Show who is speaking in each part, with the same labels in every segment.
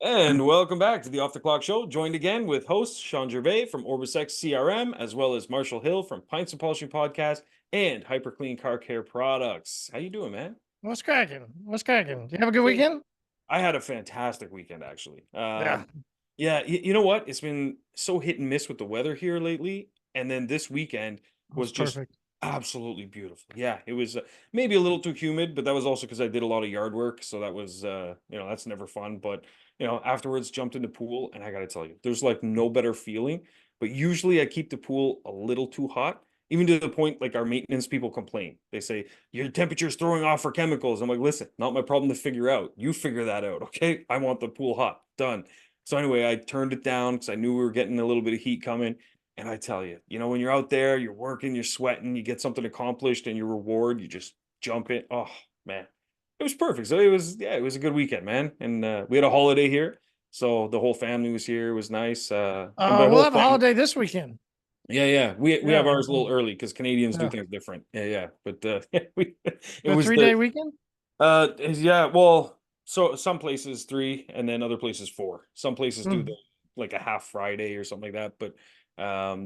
Speaker 1: And welcome back to the Off the Clock Show, joined again with host Sean Gervais from OrbisX CRM, as well as Marshall Hill from Pints and Polishing Podcast and HyperClean Car Care Products. How you doing, man?
Speaker 2: What's cracking? What's cracking? You have a good weekend?
Speaker 1: I had a fantastic weekend, actually.
Speaker 2: Yeah,
Speaker 1: Yeah, you know what? It's been so hit and miss with the weather here lately, and then this weekend
Speaker 2: that's
Speaker 1: was just
Speaker 2: perfect.
Speaker 1: absolutely beautiful. Yeah, it was maybe a little too humid, but that was also because I did a lot of yard work, so that was that's never fun. But afterwards jumped in the pool, and I got to tell you, there's like no better feeling. But usually I keep the pool a little too hot, even to the point like our maintenance people complain. They say your temperature's throwing off for chemicals. I'm like, listen, not my problem to figure out. You figure that out, okay? I want the pool hot, done. So anyway, I turned it down because I knew we were getting a little bit of heat coming. And I tell you, when you're out there, you're working, you're sweating, you get something accomplished, and your reward, you just jump in. Oh man, it was perfect. So it was a good weekend, man. And we had a holiday here, so the whole family was here. It was nice. And by
Speaker 2: We'll
Speaker 1: whole
Speaker 2: have a
Speaker 1: family,
Speaker 2: holiday this weekend.
Speaker 1: yeah. We have
Speaker 2: Yeah,
Speaker 1: ours a little early because Canadians do
Speaker 2: yeah.
Speaker 1: things different. Yeah. But it
Speaker 2: A
Speaker 1: was
Speaker 2: 3-day weekend.
Speaker 1: yeah. Well, so some places 3, and then other places 4. Some places do
Speaker 2: Mm.
Speaker 1: like a half Friday or something like that. But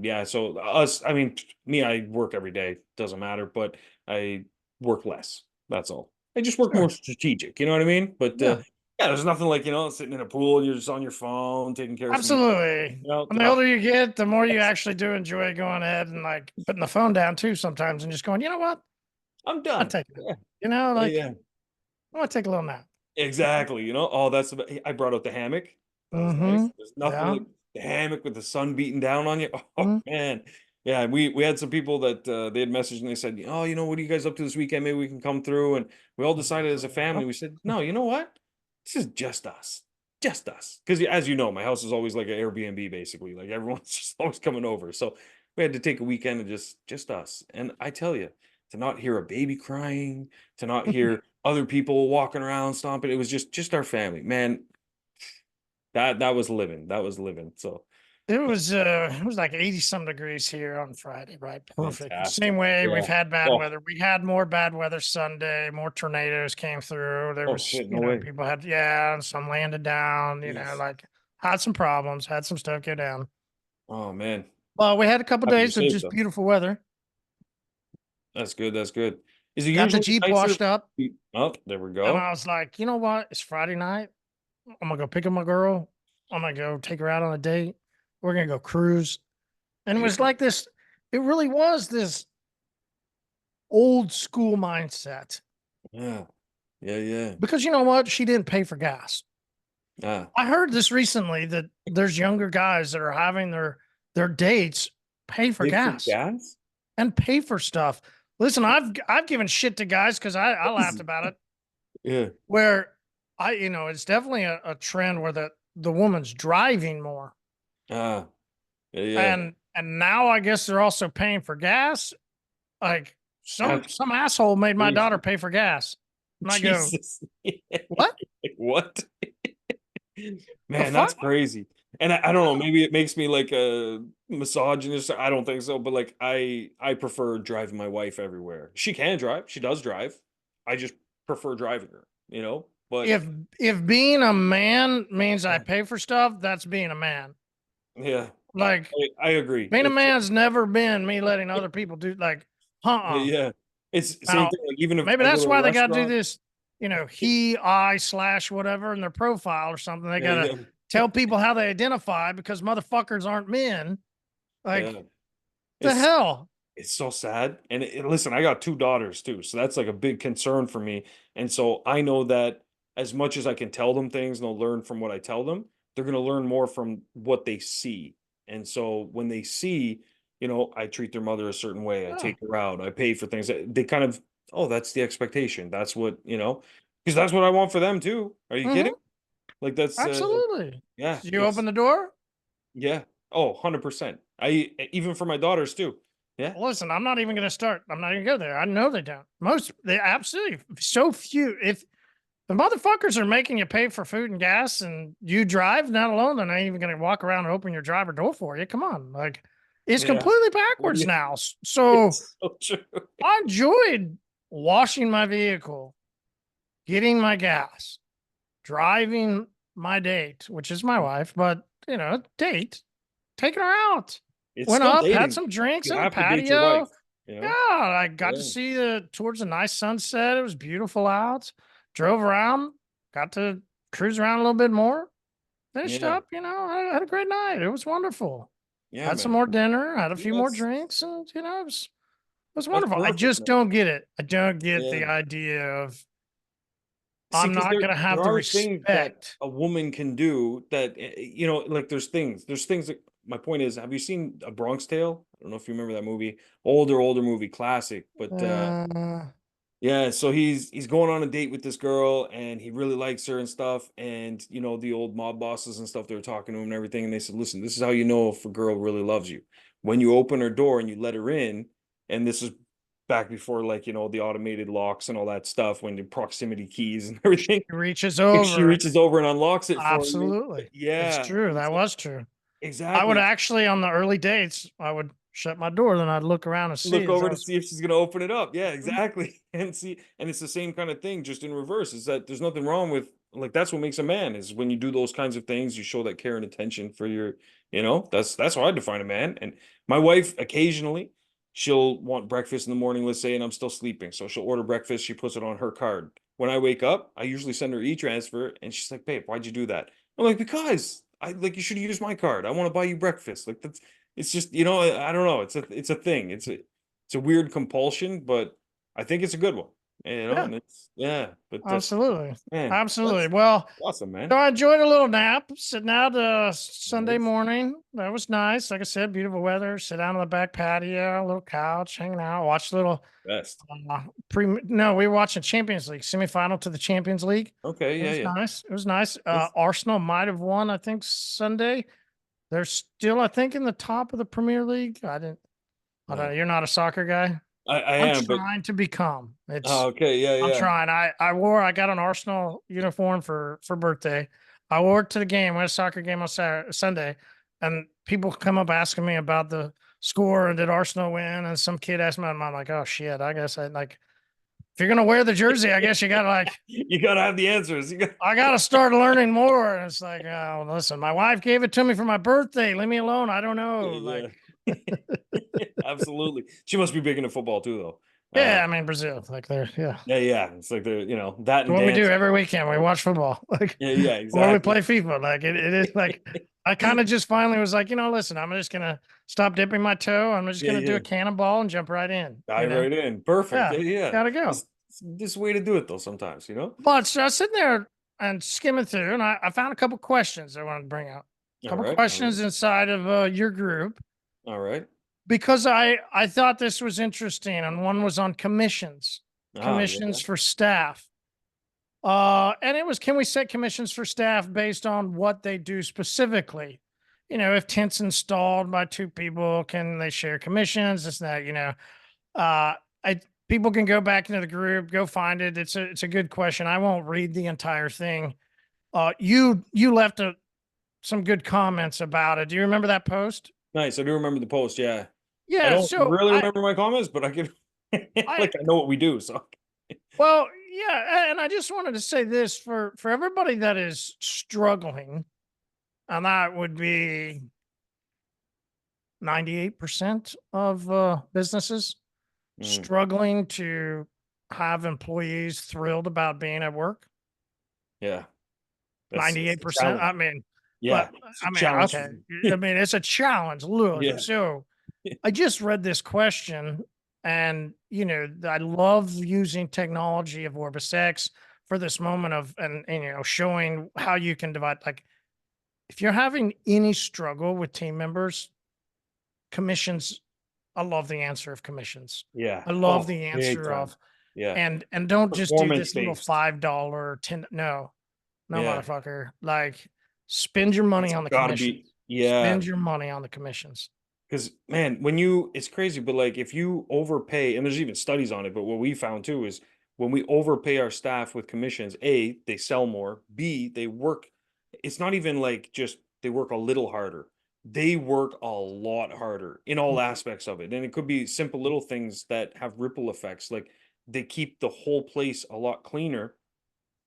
Speaker 1: yeah. So us, I mean, me, I work every day. Doesn't matter, but I work less. That's all. I just work more
Speaker 2: Sure.
Speaker 1: strategic. You know what I mean? But
Speaker 2: Yeah,
Speaker 1: yeah, there's nothing like sitting in a pool and you're just on your phone taking care of some.
Speaker 2: absolutely. When the
Speaker 1: Oh,
Speaker 2: older you get, the more you actually do enjoy going ahead and like putting the phone down too sometimes and just going, you know what?
Speaker 1: I'm
Speaker 2: I'll
Speaker 1: done.
Speaker 2: take it.
Speaker 1: Yeah,
Speaker 2: Like
Speaker 1: yeah.
Speaker 2: I want to take a little nap.
Speaker 1: Exactly, oh, that's I brought out the hammock. That was
Speaker 2: Mm-hmm.
Speaker 1: nice. There's nothing
Speaker 2: Yeah.
Speaker 1: like the hammock with the sun beating down on you. Oh
Speaker 2: Mm.
Speaker 1: man. Yeah, we had some people that they had messaged and they said, "Oh, what are you guys up to this weekend? Maybe we can come through." And we all decided as a family, we said, "No, you know what? This is just us. Just us." Because as you know, my house is always like an Airbnb basically. Like everyone's just always coming over. So we had to take a weekend and just us. And I tell you, to not hear a baby crying, to not hear other people walking around stomping. It was just our family, man. That was living. That was living. So
Speaker 2: It was like 80 some degrees here on Friday, right? Perfect.
Speaker 1: fantastic.
Speaker 2: Same way
Speaker 1: Yeah.
Speaker 2: we've had bad
Speaker 1: Oh,
Speaker 2: weather. We had more bad weather Sunday, more tornadoes came through. There
Speaker 1: oh
Speaker 2: was,
Speaker 1: shit, no way.
Speaker 2: people had, yeah, and some landed down,
Speaker 1: Jeez.
Speaker 2: like had some problems, had some stuff go down.
Speaker 1: Oh man.
Speaker 2: Well, we had a couple
Speaker 1: Happy you're
Speaker 2: days of
Speaker 1: safe
Speaker 2: just
Speaker 1: though.
Speaker 2: beautiful weather.
Speaker 1: That's good. That's good. Is it
Speaker 2: Got the
Speaker 1: usually
Speaker 2: Jeep
Speaker 1: nicer?
Speaker 2: washed up.
Speaker 1: Oh, there we
Speaker 2: And
Speaker 1: go.
Speaker 2: I was like, you know what? It's Friday night. I'm gonna go pick up my girl. I'm gonna go take her out on a date. We're gonna go cruise. And it was
Speaker 1: Beautiful.
Speaker 2: like this, it really was this old school mindset.
Speaker 1: Yeah. Yeah.
Speaker 2: Because you know what? She didn't pay for gas.
Speaker 1: Ah.
Speaker 2: I heard this recently that there's younger guys that are having their dates pay for
Speaker 1: Pay for
Speaker 2: gas
Speaker 1: gas?
Speaker 2: and pay for stuff. Listen, I've given shit to guys because I laughed about it.
Speaker 1: Yeah.
Speaker 2: Where it's definitely a trend where the woman's driving more.
Speaker 1: Ah. Yeah.
Speaker 2: And now I guess they're also paying for gas. Like
Speaker 1: That's
Speaker 2: some asshole made my daughter
Speaker 1: crazy.
Speaker 2: pay for gas. And I go,
Speaker 1: Jesus.
Speaker 2: what
Speaker 1: What?
Speaker 2: the
Speaker 1: Man, that's
Speaker 2: fuck?
Speaker 1: crazy. And I don't know, maybe it makes me like a misogynist. I don't think so, but like I prefer driving my wife everywhere. She can drive. She does drive. I just prefer driving her, But
Speaker 2: if if being a man means I pay for stuff, that's being a man.
Speaker 1: yeah,
Speaker 2: Like
Speaker 1: I agree.
Speaker 2: being a
Speaker 1: It's
Speaker 2: man's never been me letting other people do uh-uh.
Speaker 1: yeah. It's same
Speaker 2: Now
Speaker 1: thing. Like even if
Speaker 2: maybe
Speaker 1: I go
Speaker 2: that's
Speaker 1: to a
Speaker 2: why they gotta do
Speaker 1: restaurant,
Speaker 2: this, he, I slash whatever in their profile or something. They gotta
Speaker 1: yeah,
Speaker 2: tell people how they identify because motherfuckers aren't men. Like
Speaker 1: yeah.
Speaker 2: the
Speaker 1: It's
Speaker 2: hell?
Speaker 1: it's so sad. And listen, I got 2 daughters too, so that's like a big concern for me. And so I know that as much as I can tell them things and they'll learn from what I tell them, they're going to learn more from what they see. And so when they see, I treat their mother a certain way, I
Speaker 2: Yeah.
Speaker 1: take her out, I pay for things, they kind of, oh, that's the expectation. That's what, because that's what I want for them too. Are you kidding?
Speaker 2: Mm-hmm.
Speaker 1: Like that's
Speaker 2: Absolutely.
Speaker 1: yeah,
Speaker 2: Did you open the door?
Speaker 1: yeah. Oh, 100%. I even for my daughters too. Yeah.
Speaker 2: Listen, I'm not even going to start. I'm not even going to go there. I know they don't. They absolutely, so few. If the motherfuckers are making you pay for food and gas and you drive, not alone, they're not even going to walk around and open your driver door for you. Come on. Like, it's
Speaker 1: Yeah.
Speaker 2: completely backwards
Speaker 1: Yeah.
Speaker 2: now. So
Speaker 1: It's so true.
Speaker 2: I enjoyed washing my vehicle, getting my gas, driving my date, which is my wife, but date, taking her out.
Speaker 1: It's
Speaker 2: Went
Speaker 1: still
Speaker 2: up, had
Speaker 1: dating.
Speaker 2: some drinks
Speaker 1: You
Speaker 2: on the
Speaker 1: have to date your wife,
Speaker 2: patio.
Speaker 1: you
Speaker 2: Yeah,
Speaker 1: know?
Speaker 2: I got to
Speaker 1: Yeah.
Speaker 2: see the towards a nice sunset. It was beautiful out. Drove around, got to cruise around a little bit more. Finished
Speaker 1: Yeah.
Speaker 2: up, I had a great night. It was wonderful.
Speaker 1: Yeah,
Speaker 2: Had some
Speaker 1: man.
Speaker 2: more dinner, had a few more
Speaker 1: That's
Speaker 2: drinks, and it was
Speaker 1: that's
Speaker 2: wonderful. I
Speaker 1: perfect,
Speaker 2: just
Speaker 1: man.
Speaker 2: don't get it. I don't get the
Speaker 1: Yeah.
Speaker 2: idea of
Speaker 1: See,
Speaker 2: I'm
Speaker 1: because
Speaker 2: not
Speaker 1: there
Speaker 2: gonna have
Speaker 1: there
Speaker 2: the
Speaker 1: are things that
Speaker 2: respect.
Speaker 1: a woman can do that, like there's things that my point is, have you seen A Bronx Tale? I don't know if you remember that movie. Older movie, classic, but
Speaker 2: Uh,
Speaker 1: yeah, so he's going on a date with this girl and he really likes her and stuff. And the old mob bosses and stuff, they were talking to him and everything, and they said, listen, this is how you know if a girl really loves you. When you open her door and you let her in, and this is back before like, the automated locks and all that stuff, when the proximity keys and
Speaker 2: she
Speaker 1: everything,
Speaker 2: reaches
Speaker 1: she
Speaker 2: over.
Speaker 1: reaches over and unlocks it for you.
Speaker 2: Absolutely. It's
Speaker 1: Yeah.
Speaker 2: true.
Speaker 1: And
Speaker 2: That
Speaker 1: so
Speaker 2: was true. I would
Speaker 1: exactly.
Speaker 2: actually on the early dates, I would shut my door, then I'd look around and see
Speaker 1: Look
Speaker 2: as
Speaker 1: over
Speaker 2: I
Speaker 1: to
Speaker 2: was
Speaker 1: see if she's gonna open it up. Yeah,
Speaker 2: Mhm.
Speaker 1: exactly. And see, and it's the same kind of thing, just in reverse. Is that there's nothing wrong with, like, that's what makes a man, is when you do those kinds of things, you show that care and attention for that's how I define a man. And my wife, occasionally, she'll want breakfast in the morning, let's say, and I'm still sleeping. So she'll order breakfast, she puts it on her card. When I wake up, I usually send her e-transfer, and she's like, babe, why'd you do that? I'm like, because I like you should have used my card. I want to buy you breakfast. Like that's it's just, I don't know. It's a thing. It's a weird compulsion, but I think it's a good one.
Speaker 2: Yeah,
Speaker 1: And it's yeah, but
Speaker 2: absolutely.
Speaker 1: man,
Speaker 2: Absolutely.
Speaker 1: that's
Speaker 2: Well,
Speaker 1: awesome,
Speaker 2: so
Speaker 1: man.
Speaker 2: I enjoyed a little nap, sitting out Sunday
Speaker 1: Nice.
Speaker 2: morning. That was nice. Like I said, beautiful weather. Sit down on the back patio, a little couch, hanging out, watch a little
Speaker 1: Best.
Speaker 2: no, we were watching Champions League, semifinal to the Champions League.
Speaker 1: Okay,
Speaker 2: It
Speaker 1: yeah,
Speaker 2: was
Speaker 1: yeah.
Speaker 2: nice. It was nice.
Speaker 1: That's
Speaker 2: Arsenal might have won, I think, Sunday. They're still, I think, in the top of the Premier League. I don't know.
Speaker 1: no.
Speaker 2: You're not a soccer guy.
Speaker 1: I
Speaker 2: I'm
Speaker 1: am, but
Speaker 2: trying to become.
Speaker 1: okay, yeah,
Speaker 2: I'm
Speaker 1: yeah.
Speaker 2: trying. I got an Arsenal uniform for birthday. I wore it to the game. We had a soccer game on Saturday, Sunday, and people come up asking me about the score and did Arsenal win? And some kid asked me, and I'm like, oh shit, I guess I like. If you're gonna wear the jersey, I guess you gotta
Speaker 1: You gotta have the answers. You got
Speaker 2: I gotta start learning more. And it's like, oh, listen, my wife gave it to me for my birthday. Leave me alone. I don't know.
Speaker 1: yeah,
Speaker 2: Like,
Speaker 1: yeah. Absolutely. She must be big into football too, though.
Speaker 2: yeah, I mean Brazil, like they're yeah.
Speaker 1: Yeah, yeah. It's like the that and
Speaker 2: What we do
Speaker 1: dancing.
Speaker 2: every weekend, we watch football, like,
Speaker 1: Yeah, yeah,
Speaker 2: or we
Speaker 1: exactly.
Speaker 2: play FIFA. Like it is like I kind of just finally was like, listen, I'm just gonna stop dipping my toe. I'm just
Speaker 1: Yeah,
Speaker 2: gonna do a
Speaker 1: yeah.
Speaker 2: cannonball and jump right in.
Speaker 1: Dive right in. Perfect.
Speaker 2: Yeah,
Speaker 1: Yeah, yeah.
Speaker 2: gotta go.
Speaker 1: It's this way to do it though sometimes.
Speaker 2: But so I was sitting there and skimming through, and I found a couple questions I wanted to bring out. A
Speaker 1: All
Speaker 2: couple
Speaker 1: right. All right.
Speaker 2: questions inside of your group
Speaker 1: All right.
Speaker 2: because I thought this was interesting, and one was on commissions,
Speaker 1: Ah,
Speaker 2: commissions
Speaker 1: yeah.
Speaker 2: for staff. And it was, can we set commissions for staff based on what they do specifically? If tents installed by two people, can they share commissions? This and that. Uh, I people can go back into the group, go find it. It's a good question. I won't read the entire thing. You left some good comments about it. Do you remember that post?
Speaker 1: Nice. I do remember the post. Yeah. I
Speaker 2: Yeah.
Speaker 1: don't
Speaker 2: So
Speaker 1: really remember my comments, but I can
Speaker 2: I
Speaker 1: like I know what we do. So
Speaker 2: well, yeah, and I just wanted to say this for everybody that is struggling, and that would be 98% of businesses
Speaker 1: mm,
Speaker 2: struggling to have employees thrilled about being at work.
Speaker 1: yeah, it's a
Speaker 2: 98%.
Speaker 1: challenge.
Speaker 2: I mean,
Speaker 1: Yeah,
Speaker 2: but
Speaker 1: it's a
Speaker 2: I mean,
Speaker 1: challenge for
Speaker 2: okay.
Speaker 1: me.
Speaker 2: I mean, it's a challenge. Look,
Speaker 1: Yeah.
Speaker 2: so I just read this question, and I love using technology of OrbisX for this moment of and showing how you can divide. Like, if you're having any struggle with team members, commissions. I love the answer of commissions.
Speaker 1: Yeah.
Speaker 2: I love
Speaker 1: Oh,
Speaker 2: the
Speaker 1: big
Speaker 2: answer
Speaker 1: time.
Speaker 2: of
Speaker 1: Yeah.
Speaker 2: and don't just do
Speaker 1: Performance
Speaker 2: this little
Speaker 1: based.
Speaker 2: $5 10 no, no
Speaker 1: Yeah.
Speaker 2: motherfucker. Like, spend your money
Speaker 1: It's
Speaker 2: on the
Speaker 1: gotta
Speaker 2: commissions.
Speaker 1: be. Yeah.
Speaker 2: Spend your money on the commissions.
Speaker 1: Because man, it's crazy, but like if you overpay, and there's even studies on it, but what we found too is when we overpay our staff with commissions, A, they sell more, B, they work, it's not even like just they work a little harder. They work a lot harder in all aspects of it. And it could be simple little things that have ripple effects. Like they keep the whole place a lot cleaner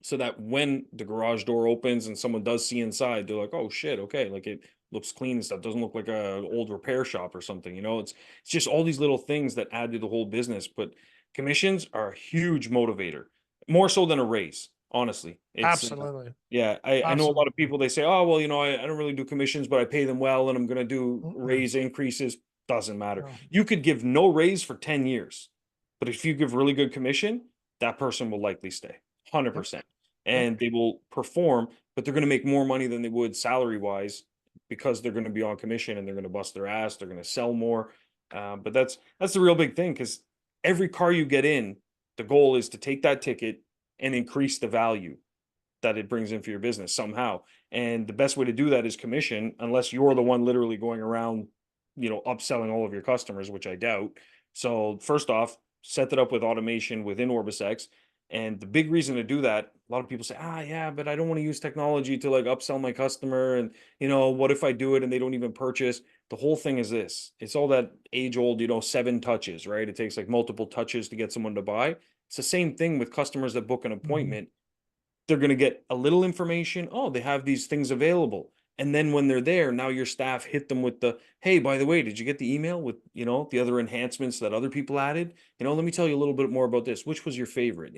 Speaker 1: so that when the garage door opens and someone does see inside, they're like, "Oh shit, okay, like it looks clean and stuff. Doesn't look like a old repair shop or something." It's just all these little things that add to the whole business. But commissions are a huge motivator, more so than a raise. Honestly, it's
Speaker 2: Absolutely.
Speaker 1: yeah. I know a lot of
Speaker 2: Absolutely.
Speaker 1: people. They say, "Oh well, I don't really do commissions, but I pay them well, and I'm gonna do
Speaker 2: Mm-mm.
Speaker 1: raise increases." Doesn't matter.
Speaker 2: No.
Speaker 1: You could give no raise for 10 years, but if you give really good commission, that person will likely stay.
Speaker 2: Yep.
Speaker 1: 100%,
Speaker 2: Yep.
Speaker 1: and they will perform, but they're going to make more money than they would salary wise because they're going to be on commission and they're going to bust their ass. They're going to sell more. But that's the real big thing because every car you get in, the goal is to take that ticket and increase the value that it brings in for your business somehow. And the best way to do that is commission, unless you're the one literally going around, upselling all of your customers, which I doubt. So first off, set that up with automation within OrbisX. And the big reason to do that, a lot of people say, yeah, but I don't want to use technology to like upsell my customer. And, what if I do it and they don't even purchase? The whole thing is this, it's all that age old, 7 touches, right? It takes like multiple touches to get someone to buy. It's the same thing with customers that book an
Speaker 2: Mhm.
Speaker 1: appointment. They're going to get a little information. Oh, they have these things available. And then when they're there, now your staff hit them with the, hey, by the way, did you get the email with, the other enhancements that other people added? Let me tell you a little bit more about this. Which was your favorite?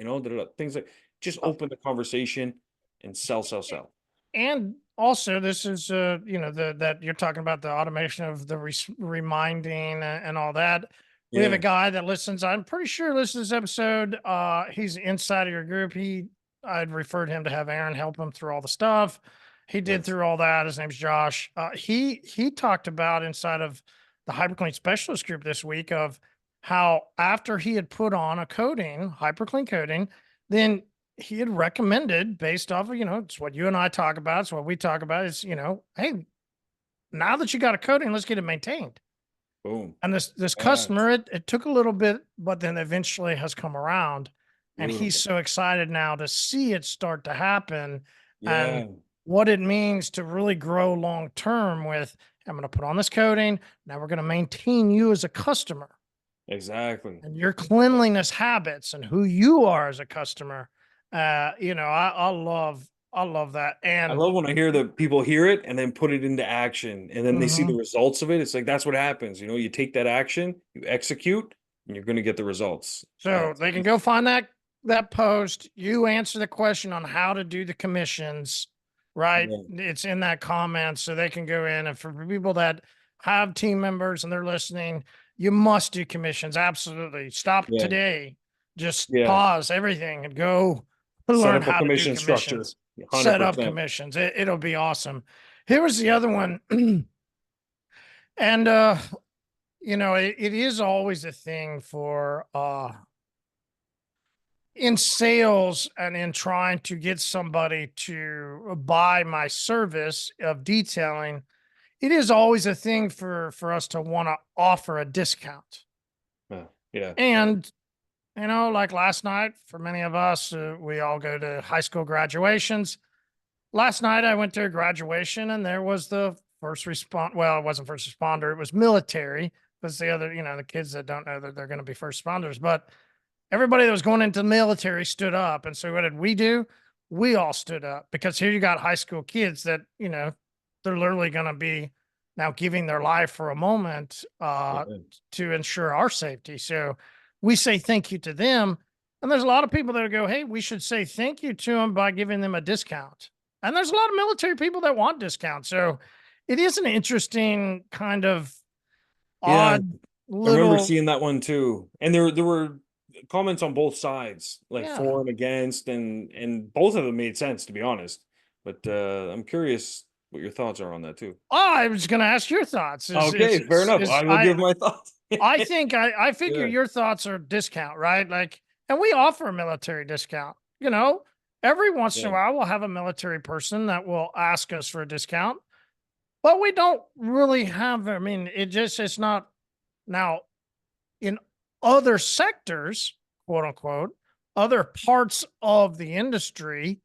Speaker 1: Things like just
Speaker 2: Uh,
Speaker 1: open the conversation and sell, sell,
Speaker 2: a-
Speaker 1: sell.
Speaker 2: And also, this is, that you're talking about the automation of the reminding and all that. We have a
Speaker 1: Yeah.
Speaker 2: guy that listens. I'm pretty sure listens to this episode. He's inside of your group. I'd referred him to have Aaron help him through all the stuff. He did
Speaker 1: Nice.
Speaker 2: through all that. His name's Josh. He talked about inside of the HyperClean specialist group this week of how after he had put on a coating, HyperClean coating, then he had recommended based off of, it's what you and I talk about. It's what we talk about is, hey, now that you got a coating, let's get it maintained.
Speaker 1: Boom.
Speaker 2: And this
Speaker 1: That's
Speaker 2: customer, it took a little bit, but then eventually has come around, and he's
Speaker 1: beautiful.
Speaker 2: so excited now to see it start to happen and
Speaker 1: Yeah,
Speaker 2: what it means to really grow long term with, I'm going to put on this coating. Now we're going to maintain you as a customer
Speaker 1: exactly.
Speaker 2: and your cleanliness habits and who you are as a customer. I love that.
Speaker 1: I
Speaker 2: And
Speaker 1: love when I hear that people hear it and then put it into action and then they see the
Speaker 2: mhm.
Speaker 1: results of it. It's like that's what happens. You take that action, you execute, and you're going to get the results.
Speaker 2: So they can go find that post. You answer the question on how to do the commissions, right?
Speaker 1: Yeah,
Speaker 2: It's in that comment, so they can go in. And for people that have team members and they're listening, you must do commissions. Absolutely. Stop
Speaker 1: yeah,
Speaker 2: today. Just
Speaker 1: yeah.
Speaker 2: pause everything and go
Speaker 1: Set
Speaker 2: learn
Speaker 1: up a
Speaker 2: how to do
Speaker 1: commission structure.
Speaker 2: commissions. Set up
Speaker 1: 100%.
Speaker 2: commissions. It'll be awesome. Here was the other one. And it is always a thing for in sales and in trying to get somebody to buy my service of detailing. It is always a thing for us to want to offer a discount.
Speaker 1: Yeah, yeah,
Speaker 2: And like last night, for many of us, we all go to high school graduations. Last night I went to a graduation and there was the first respond. Well, it wasn't first responder, it was military. Because the other, the kids that don't know that they're going to be first responders. But everybody that was going into the military stood up. And so what did we do? We all stood up because here you got high school kids that, they're literally going to be now giving their life for a moment
Speaker 1: yeah,
Speaker 2: to ensure our safety. So we say thank you to them. And there's a lot of people that go, hey, we should say thank you to them by giving them a discount. And there's a lot of military people that want discounts. So it is an interesting kind of
Speaker 1: yeah.
Speaker 2: odd
Speaker 1: I remember
Speaker 2: little,
Speaker 1: seeing that one too. And there were comments on both sides, like
Speaker 2: yeah.
Speaker 1: for and against, and both of them made sense to be honest. But I'm curious what your thoughts are on that too.
Speaker 2: Oh, I was going to ask your thoughts.
Speaker 1: Okay, fair enough. I will give my thoughts.
Speaker 2: I think I figure
Speaker 1: Yeah,
Speaker 2: your thoughts are discount, right? Like, and we offer a military discount. Every once in a
Speaker 1: yeah,
Speaker 2: while we'll have a military person that will ask us for a discount, but we don't really have. I mean, it's not now in other sectors, quote unquote, other parts of the industry.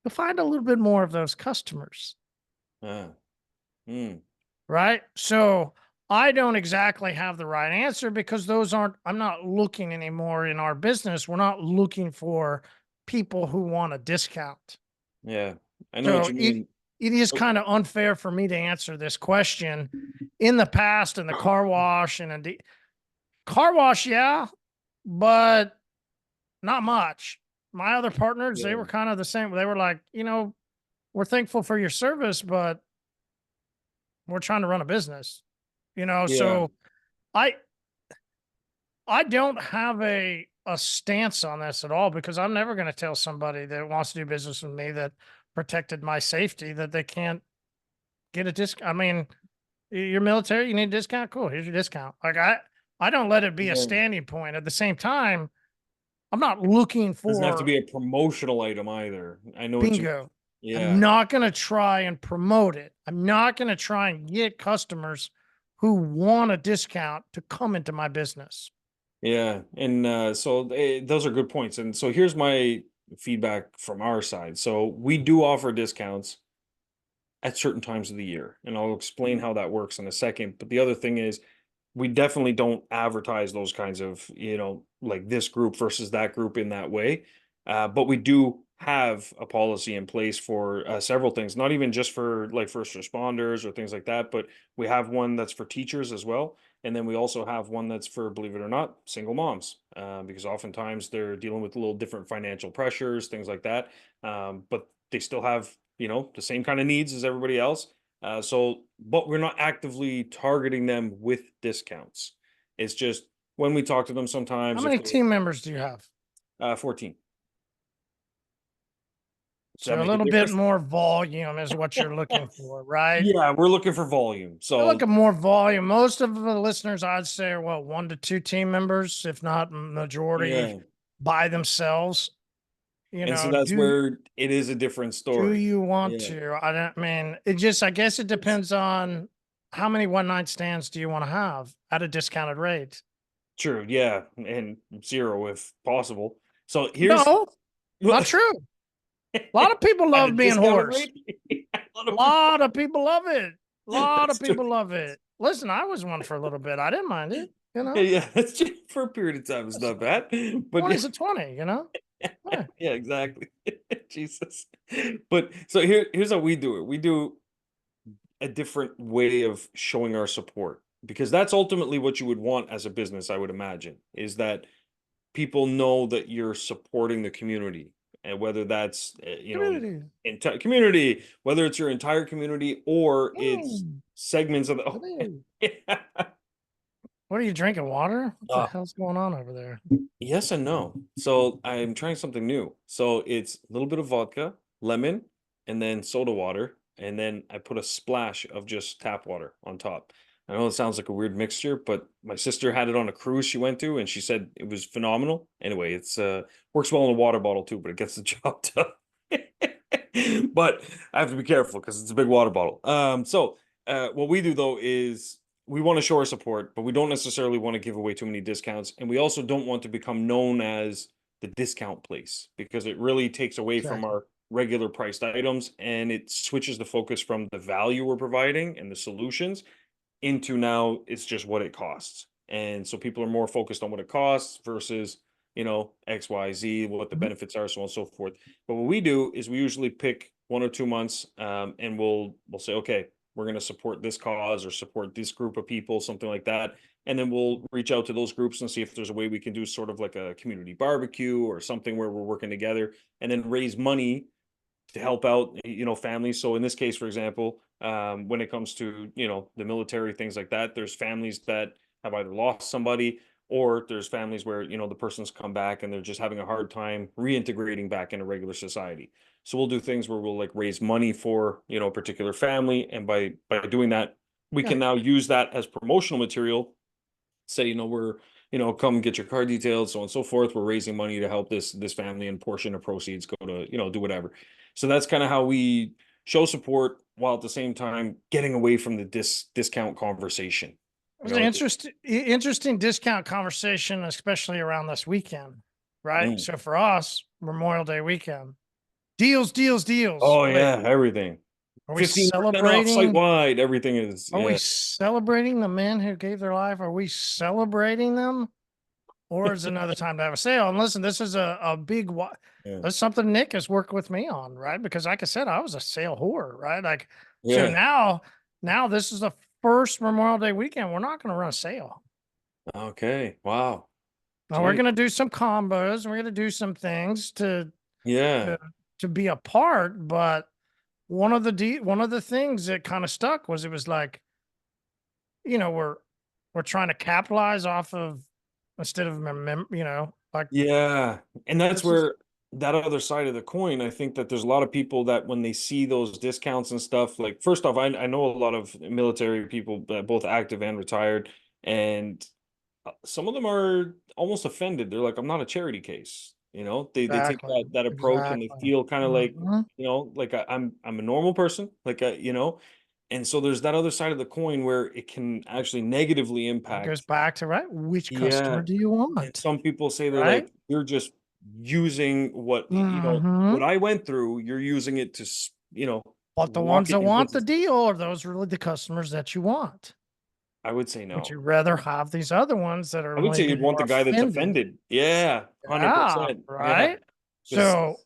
Speaker 2: You'll find a little bit more of those customers.
Speaker 1: ah, mm,
Speaker 2: Right? So I don't exactly have the right answer because I'm not looking anymore in our business. We're not looking for people who want a discount.
Speaker 1: Yeah, I know what
Speaker 2: So
Speaker 1: you mean.
Speaker 2: it is
Speaker 1: Oh,
Speaker 2: kind of unfair for me to answer this question. In the past, in the car wash and in the car wash, yeah, but not much. My other partners, they
Speaker 1: yeah,
Speaker 2: were kind of the same. They were like, we're thankful for your service, but we're trying to run a business,
Speaker 1: yeah,
Speaker 2: So I I don't have a stance on this at all because I'm never going to tell somebody that wants to do business with me that protected my safety that they can't get a discount. I mean, you're military, you need a discount. Cool, here's your discount. Like I don't let it be a
Speaker 1: yeah.
Speaker 2: standing point. At the same time, I'm not looking
Speaker 1: Doesn't have to
Speaker 2: for
Speaker 1: be a promotional item either. I know what you mean.
Speaker 2: bingo. I'm
Speaker 1: Yeah,
Speaker 2: not going to try and promote it. I'm not going to try and get customers who want a discount to come into my business.
Speaker 1: yeah, and so those are good points. And so here's my feedback from our side. So we do offer discounts at certain times of the year, and I'll explain how that works in a second. But the other thing is, we definitely don't advertise those kinds of, like this group versus that group in that way. But we do have a policy in place for several things, not even just for like first responders or things like that, but we have one that's for teachers as well. And then we also have one that's for, believe it or not, single moms, because oftentimes they're dealing with a little different financial pressures, things like that. But they still have, the same kind of needs as everybody else. But we're not actively targeting them with discounts. It's just when we talk to them
Speaker 2: How
Speaker 1: sometimes, if
Speaker 2: many
Speaker 1: they're
Speaker 2: team members do you have?
Speaker 1: 14. Does that
Speaker 2: So a
Speaker 1: make a
Speaker 2: little bit
Speaker 1: difference?
Speaker 2: more volume is what you're looking for, right?
Speaker 1: Yeah, we're looking for volume.
Speaker 2: You're
Speaker 1: So
Speaker 2: looking more volume. Most of the listeners, I'd say, are what, 1 to 2 team members, if not majority
Speaker 1: yeah,
Speaker 2: by themselves.
Speaker 1: and so that's
Speaker 2: Do
Speaker 1: where it is a different
Speaker 2: do
Speaker 1: story.
Speaker 2: you want
Speaker 1: Yeah,
Speaker 2: to? I don't I mean it just I guess it
Speaker 1: it's
Speaker 2: depends on how many one night stands do you want to have at a discounted rate?
Speaker 1: true. Yeah, and zero if possible. So here's
Speaker 2: No, not true. A lot of people
Speaker 1: at a
Speaker 2: love being
Speaker 1: discounted
Speaker 2: whores.
Speaker 1: rate. A lot
Speaker 2: A
Speaker 1: of people.
Speaker 2: lot of people love it. A lot of
Speaker 1: That's true.
Speaker 2: people love it. Listen, I was one for a little bit. I didn't mind it,
Speaker 1: Yeah, yeah, that's true. For a period of time, it's not
Speaker 2: Listen,
Speaker 1: bad. But yeah,
Speaker 2: 20's a 20. Yeah.
Speaker 1: yeah, exactly. Jesus. But so here's how we do it. We do a different way of showing our support, because that's ultimately what you would want as a business, I would imagine, is that people know that you're supporting the community, and whether that's
Speaker 2: Community.
Speaker 1: community, whether it's your entire community or it's
Speaker 2: Mm,
Speaker 1: segments of the
Speaker 2: community.
Speaker 1: yeah.
Speaker 2: What are you drinking? Water? What the
Speaker 1: Uh,
Speaker 2: hell's going on over there?
Speaker 1: Yes and no. So I'm trying something new. So it's a little bit of vodka, lemon, and then soda water. And then I put a splash of just tap water on top. I know it sounds like a weird mixture, but my sister had it on a cruise she went to and she said it was phenomenal. Anyway, it's works well in a water bottle too, but it gets the job done. But I have to be careful because it's a big water bottle. What we do though is we want to show our support, but we don't necessarily want to give away too many discounts. And we also don't want to become known as the discount place, because it really takes away from
Speaker 2: Exactly.
Speaker 1: our regular priced items and it switches the focus from the value we're providing and the solutions into now it's just what it costs. And so people are more focused on what it costs versus, XYZ, what the
Speaker 2: Mhm.
Speaker 1: benefits are, so on and so forth. But what we do is we usually pick 1 or 2 months, and we'll say, okay, we're going to support this cause or support this group of people, something like that. And then we'll reach out to those groups and see if there's a way we can do sort of like a community barbecue or something where we're working together, and then raise money to help out, families. So in this case, for example, when it comes to, the military, things like that, there's families that have either lost somebody, or there's families where, the person's come back and they're just having a hard time reintegrating back into regular society. So we'll do things where we'll like raise money for, a particular family. And by doing that, we
Speaker 2: Yeah.
Speaker 1: can now use that as promotional material. Say, we're, come get your car detailed, so on and so forth. We're raising money to help this family, and portion of proceeds go to, do whatever. So that's kind of how we show support, while at the same time getting away from the discount conversation.
Speaker 2: It
Speaker 1: You
Speaker 2: was an
Speaker 1: know,
Speaker 2: interesting discount conversation, especially around this weekend, right?
Speaker 1: mm.
Speaker 2: So for us, Memorial Day weekend, deals, deals, deals.
Speaker 1: Oh yeah, everything.
Speaker 2: Are we
Speaker 1: 15% off site
Speaker 2: celebrating?
Speaker 1: wide. Everything is,
Speaker 2: Are we
Speaker 1: yeah.
Speaker 2: celebrating the men who gave their life? Are we celebrating them? or is another time to have a sale. And listen, this is a big
Speaker 1: Yeah.
Speaker 2: that's something Nick has worked with me on, right? Because like I said, I was a sale whore, right? Like so
Speaker 1: Yeah.
Speaker 2: now this is the first Memorial Day weekend. We're not going to run a sale.
Speaker 1: Okay. Wow.
Speaker 2: Now we're
Speaker 1: Gee.
Speaker 2: going to do some combos and we're going to do some things
Speaker 1: Yeah.
Speaker 2: to to be a part, but one of the things that kind of stuck was it was like, we're trying to capitalize off of instead of like
Speaker 1: Yeah. And that's
Speaker 2: this is
Speaker 1: where that other side of the coin, I think that there's a lot of people that when they see those discounts and stuff, like first off, I know a lot of military people, both active and retired, and some of them are almost offended. They're like, I'm not a charity case. They take
Speaker 2: exactly
Speaker 1: that approach and they
Speaker 2: exactly.
Speaker 1: feel kind of like,
Speaker 2: Mhm.
Speaker 1: like I'm a normal person, like and so there's that other side of the coin where it can actually negatively
Speaker 2: It goes
Speaker 1: impact.
Speaker 2: back to right. Which
Speaker 1: Yeah.
Speaker 2: customer do you
Speaker 1: And
Speaker 2: want?
Speaker 1: some people say they're
Speaker 2: Right.
Speaker 1: like, you're just using what
Speaker 2: Hmm.
Speaker 1: I went through, you're using it to,
Speaker 2: But the ones
Speaker 1: rocket
Speaker 2: that
Speaker 1: your
Speaker 2: want the
Speaker 1: business.
Speaker 2: deal are those really the customers that you want.
Speaker 1: I would say
Speaker 2: Would
Speaker 1: no.
Speaker 2: you rather have these other ones that are
Speaker 1: I would say
Speaker 2: maybe
Speaker 1: you'd want
Speaker 2: more
Speaker 1: the guy that's
Speaker 2: offended?
Speaker 1: offended. Yeah,
Speaker 2: Yeah,
Speaker 1: 100%. Yeah.
Speaker 2: right.
Speaker 1: Because
Speaker 2: So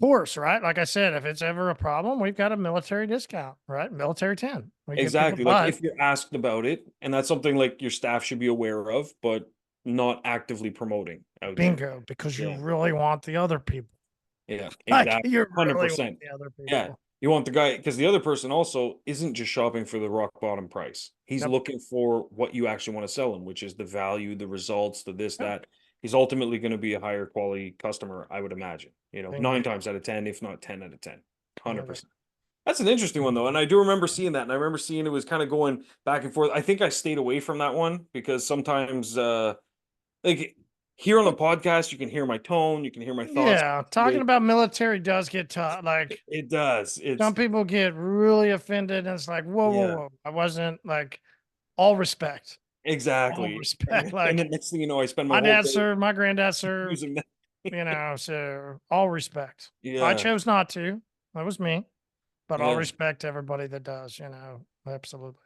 Speaker 2: course, right? Like I said, if it's ever a problem, we've got a military discount, right? Military 10. We give people,
Speaker 1: exactly, like
Speaker 2: but
Speaker 1: if you're asked about it, and that's something like your staff should be aware of, but not actively promoting out there.
Speaker 2: bingo, because you
Speaker 1: Yeah.
Speaker 2: really want the other people.
Speaker 1: Yeah,
Speaker 2: Like
Speaker 1: exactly.
Speaker 2: you really want
Speaker 1: 100%.
Speaker 2: the other
Speaker 1: Yeah.
Speaker 2: people.
Speaker 1: You want the guy because the other person also isn't just shopping for the rock bottom price. He's
Speaker 2: Yep.
Speaker 1: looking for what you actually want to sell him, which is the value, the results, the this,
Speaker 2: Yep.
Speaker 1: that. He's ultimately going to be a higher quality customer, I would imagine.
Speaker 2: Bingo.
Speaker 1: 9 times out of 10, if not 10 out of 10.
Speaker 2: Bingo.
Speaker 1: 100%. That's an interesting one though, and I do remember seeing that, and I remember seeing it was kind of going back and forth. I think I stayed away from that one because sometimes, like here on the podcast, you can hear my tone, you can hear my thoughts.
Speaker 2: Yeah. Talking about military does get tough. Like
Speaker 1: It does.
Speaker 2: some
Speaker 1: It's
Speaker 2: people get really offended and it's like, whoa, whoa,
Speaker 1: yeah,
Speaker 2: whoa. I wasn't like all respect. All
Speaker 1: exactly.
Speaker 2: respect.
Speaker 1: And
Speaker 2: Like
Speaker 1: the next thing you know, I spend my
Speaker 2: my
Speaker 1: whole
Speaker 2: dad
Speaker 1: day
Speaker 2: served, my granddad served,
Speaker 1: using that.
Speaker 2: so all respect. I
Speaker 1: Yeah,
Speaker 2: chose not to. That was me. But I'll
Speaker 1: yeah,
Speaker 2: respect everybody that does, absolutely.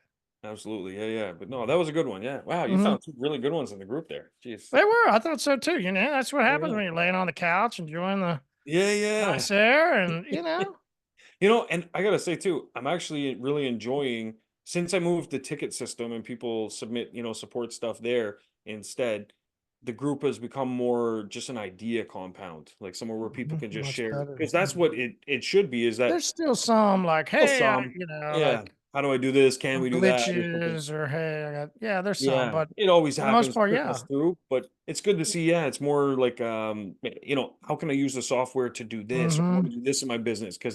Speaker 1: absolutely. Yeah, yeah. But no, that was a good one. Yeah. Wow, you
Speaker 2: Mhm.
Speaker 1: found two really good ones in the group there. Jeez.
Speaker 2: They were. I thought so too. That's what
Speaker 1: Yeah,
Speaker 2: happens
Speaker 1: yeah.
Speaker 2: when you're laying on the couch enjoying the
Speaker 1: Yeah,
Speaker 2: nice air, and
Speaker 1: and I gotta say too, I'm actually really enjoying since I moved the ticket system and people submit, support stuff there instead. The group has become more just an idea compound, like somewhere where people can just
Speaker 2: much
Speaker 1: share
Speaker 2: better.
Speaker 1: because that's what it should be. Is that
Speaker 2: There's still some like,
Speaker 1: still
Speaker 2: hey,
Speaker 1: some, yeah.
Speaker 2: like
Speaker 1: How do I do this? Can we do that or something?
Speaker 2: glitches, or hey, there's some,
Speaker 1: Yeah,
Speaker 2: but
Speaker 1: it always
Speaker 2: for the most
Speaker 1: happens,
Speaker 2: part, yeah.
Speaker 1: trickles through, but it's good to see, yeah, it's more like, how can I use the software to do this, or I
Speaker 2: Hmm.
Speaker 1: wanna do this in my business? Because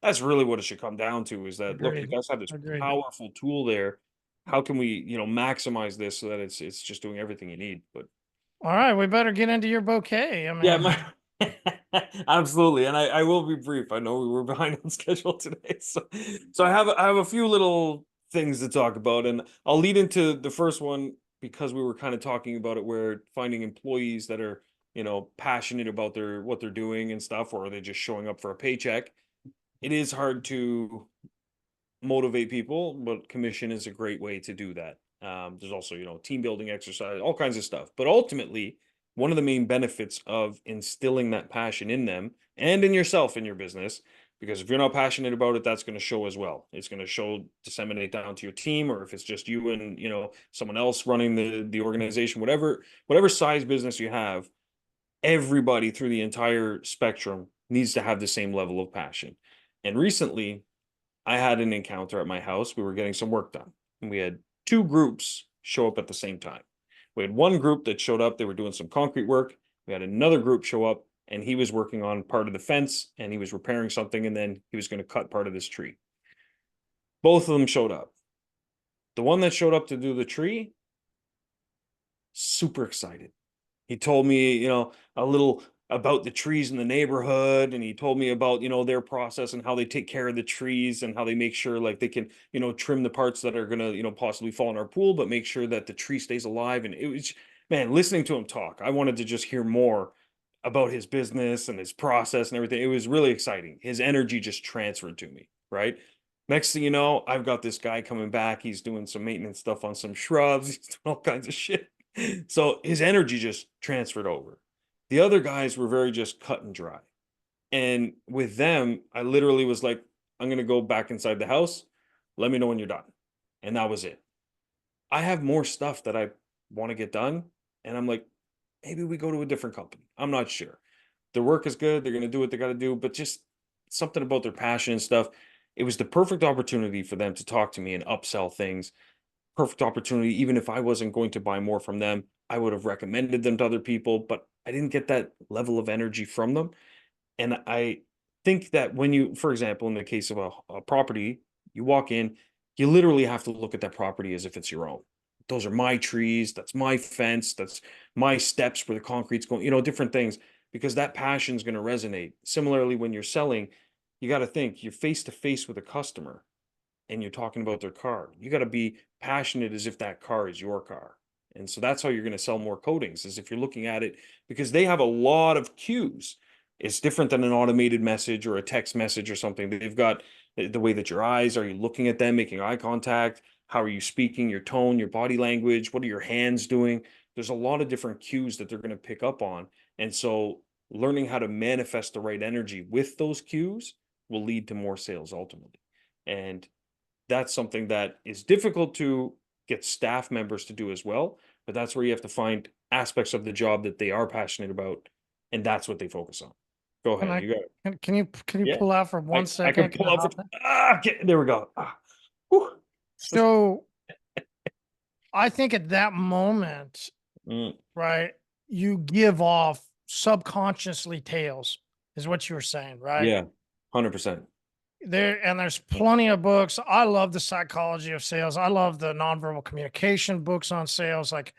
Speaker 1: that's really what it should come down to is that, look, you
Speaker 2: Agreed.
Speaker 1: guys have this
Speaker 2: Agreed.
Speaker 1: powerful tool there. How can we, maximize this so that it's just doing everything you need? But
Speaker 2: All right, we better get into your bouquet. I
Speaker 1: yeah,
Speaker 2: mean,
Speaker 1: my absolutely, and I will be brief. I know we were behind on schedule today, so I have a few little things to talk about, and I'll lead into the first one because we were kind of talking about it, where finding employees that are passionate about what they're doing and stuff, or are they just showing up for a paycheck? It is hard to motivate people, but commission is a great way to do that. There's also, team building exercise, all kinds of stuff. But ultimately, one of the main benefits of instilling that passion in them and in yourself in your business, because if you're not passionate about it, that's going to show as well. It's going to show, disseminate down to your team, or if it's just you and someone else running the organization, whatever size business you have, everybody through the entire spectrum needs to have the same level of passion. And recently, I had an encounter at my house. We were getting some work done, and we had two groups show up at the same time. We had one group that showed up, they were doing some concrete work. We had another group show up, and he was working on part of the fence and he was repairing something, and then he was going to cut part of this tree. Both of them showed up. The one that showed up to do the tree, super excited. He told me, a little about the trees in the neighborhood, and he told me about, their process and how they take care of the trees and how they make sure like they can, trim the parts that are going to, possibly fall in our pool, but make sure that the tree stays alive. And it was, man, listening to him talk, I wanted to just hear more about his business and his process and everything. It was really exciting. His energy just transferred to me, right? Next thing you know, I've got this guy coming back. He's doing some maintenance stuff on some shrubs. He's doing all kinds of shit. So his energy just transferred over. The other guys were very just cut and dry. And with them, I literally was like, I'm going to go back inside the house. Let me know when you're done. And that was it. I have more stuff that I want to get done. And I'm like, maybe we go to a different company. I'm not sure. Their work is good. They're going to do what they got to do, but just something about their passion and stuff. It was the perfect opportunity for them to talk to me and upsell things. Perfect opportunity. Even if I wasn't going to buy more from them, I would have recommended them to other people, but I didn't get that level of energy from them. And I think that when you, for example, in the case of a property, you walk in, you literally have to look at that property as if it's your own. Those are my trees. That's my fence. That's my steps where the concrete's going, different things, because that passion is going to resonate. Similarly, when you're selling, you got to think you're face to face with a customer and you're talking about their car. You got to be passionate as if that car is your car. And so that's how you're going to sell more coatings, is if you're looking at it, because they have a lot of cues. It's different than an automated message or a text message or something. They've got the way that your eyes, are you looking at them, making eye contact? How are you speaking, your tone, your body language? What are your hands doing? There's a lot of different cues that they're going to pick up on. And so learning how to manifest the right energy with those cues will lead to more sales ultimately. And that's something that is difficult to get staff members to do as well. But that's where you have to find aspects of the job that they are passionate about, and that's what they focus on. Go
Speaker 2: Can
Speaker 1: ahead,
Speaker 2: I
Speaker 1: you got it.
Speaker 2: can you
Speaker 1: Yeah,
Speaker 2: pull out for one
Speaker 1: I can
Speaker 2: second? Can
Speaker 1: pull
Speaker 2: I
Speaker 1: out for
Speaker 2: hop in?
Speaker 1: there we go. Whew.
Speaker 2: So I think at that moment,
Speaker 1: Mm,
Speaker 2: right, you give off subconsciously tales, is what you were saying, right?
Speaker 1: yeah, 100%.
Speaker 2: There's plenty of books. I love the psychology of sales. I love the nonverbal communication books on sales. Like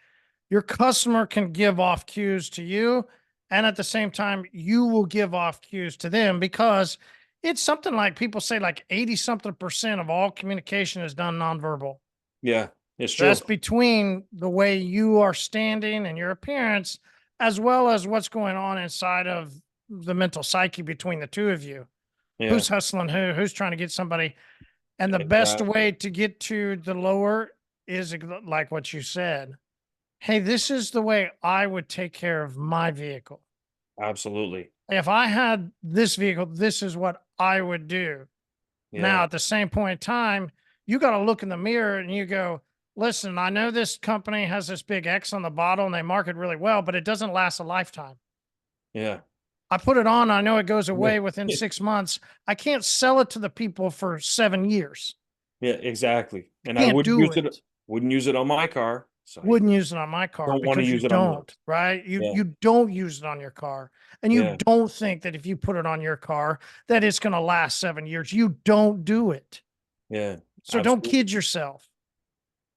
Speaker 2: your customer can give off cues to you, and at the same time, you will give off cues to them, because it's something like people say like 80 something percent of all communication is done nonverbal.
Speaker 1: Yeah, it's
Speaker 2: That's
Speaker 1: true.
Speaker 2: between the way you are standing and your appearance, as well as what's going on inside of the mental psyche between the two of you.
Speaker 1: Yeah,
Speaker 2: Who's hustling who's trying to get somebody. And the best
Speaker 1: exactly.
Speaker 2: way to get to the lower is like what you said. Hey, this is the way I would take care of my vehicle.
Speaker 1: Absolutely.
Speaker 2: If I had this vehicle, this is what I would do. Now,
Speaker 1: Yeah,
Speaker 2: at the same point in time, you got to look in the mirror and you go, listen, I know this company has this big X on the bottle and they market really well, but it doesn't last a lifetime.
Speaker 1: yeah,
Speaker 2: I put it on. I know it goes
Speaker 1: yeah,
Speaker 2: away within 6 months. I can't sell it to the people for 7 years.
Speaker 1: yeah, exactly. And I
Speaker 2: Can't
Speaker 1: wouldn't
Speaker 2: do
Speaker 1: use it.
Speaker 2: it.
Speaker 1: Wouldn't use it on my car, so I
Speaker 2: Wouldn't use it on my car
Speaker 1: don't want to
Speaker 2: because you
Speaker 1: use it on
Speaker 2: don't,
Speaker 1: yours.
Speaker 2: right? You
Speaker 1: Yeah,
Speaker 2: you don't use it on your car. And you
Speaker 1: yeah,
Speaker 2: don't think that if you put it on your car that it's going to last 7 years. You don't do it.
Speaker 1: yeah,
Speaker 2: So don't
Speaker 1: absolutely.
Speaker 2: kid yourself.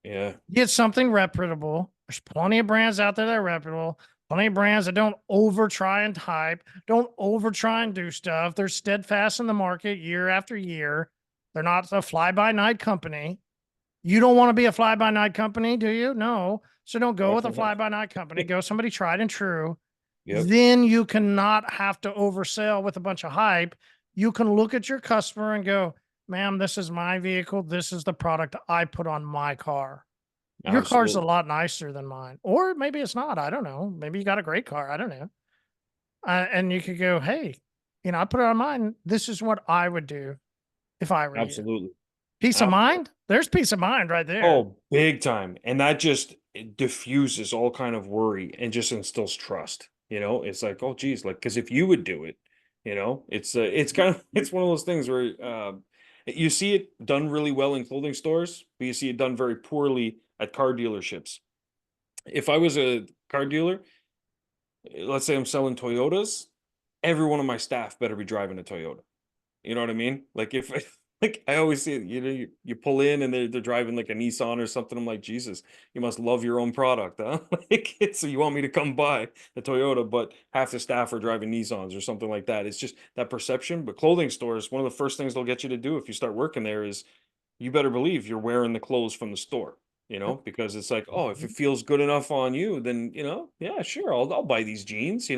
Speaker 1: Yeah,
Speaker 2: Get something reputable. There's plenty of brands out there that are reputable. Plenty of brands that don't over try and hype, don't over try and do stuff. They're steadfast in the market year after year. They're not a fly by night company. You don't want to be a fly by night company, do you? No. So don't go with a
Speaker 1: definitely
Speaker 2: fly
Speaker 1: not.
Speaker 2: by night company. Go somebody tried and true.
Speaker 1: Yep.
Speaker 2: Then you cannot have to oversell with a bunch of hype. You can look at your customer and go, ma'am, this is my vehicle. This is the product I put on my car. Your car's a
Speaker 1: Absolutely.
Speaker 2: lot nicer than mine. Or maybe it's not. I don't know. Maybe you got a great car. I don't know. And you could go, hey, I put it on mine. This is what I would do if I were you.
Speaker 1: Absolutely.
Speaker 2: Peace of
Speaker 1: Absolutely.
Speaker 2: mind? There's peace of mind right there.
Speaker 1: Oh, big time. And that just it diffuses all kind of worry and just instills trust. It's like, oh, geez, like, because if you would do it, it's kind of it's one of those things where you see it done really well in clothing stores, but you see it done very poorly at car dealerships. If I was a car dealer, let's say I'm selling Toyotas, every one of my staff better be driving a Toyota. You know what I mean? Like if like I always see it, you pull in and they're driving like a Nissan or something. I'm like, Jesus, you must love your own product, huh? Like so you want me to come buy a Toyota, but half the staff are driving Nissans or something like that. It's just that perception. But clothing stores, one of the first things they'll get you to do if you start working there is you better believe you're wearing the clothes from the store, because it's like, oh, if it feels good enough on you, then, yeah, sure, I'll buy these jeans,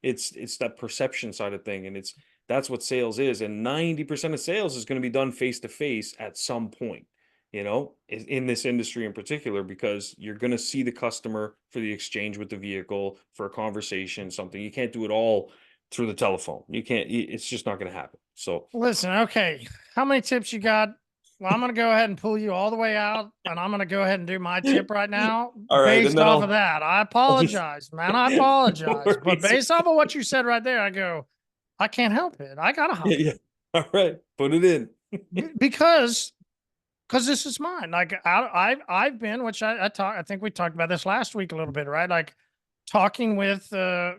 Speaker 1: it's that perception side of thing. And that's what sales is. And 90% of sales is going to be done face to face at some point. in this industry in particular, because you're going to see the customer for the exchange with the vehicle, for a conversation, something. You can't do it all through the telephone. You can't, it's just not going to happen. So,
Speaker 2: Listen, okay. How many tips you got? Well, I'm going to go ahead and pull you all the way out, and I'm going to go ahead and do my tip right now
Speaker 1: all right. And
Speaker 2: based
Speaker 1: then
Speaker 2: off of
Speaker 1: I'll,
Speaker 2: that. I
Speaker 1: just,
Speaker 2: apologize, man. I
Speaker 1: no
Speaker 2: apologize. But
Speaker 1: worries.
Speaker 2: based off of what you said right there, I go, I can't help it. I got to
Speaker 1: Yeah.
Speaker 2: hop
Speaker 1: Yeah. All right. Put it in.
Speaker 2: because this is mine. Like I've been, which I think we talked about this last week a little bit, right? Like talking with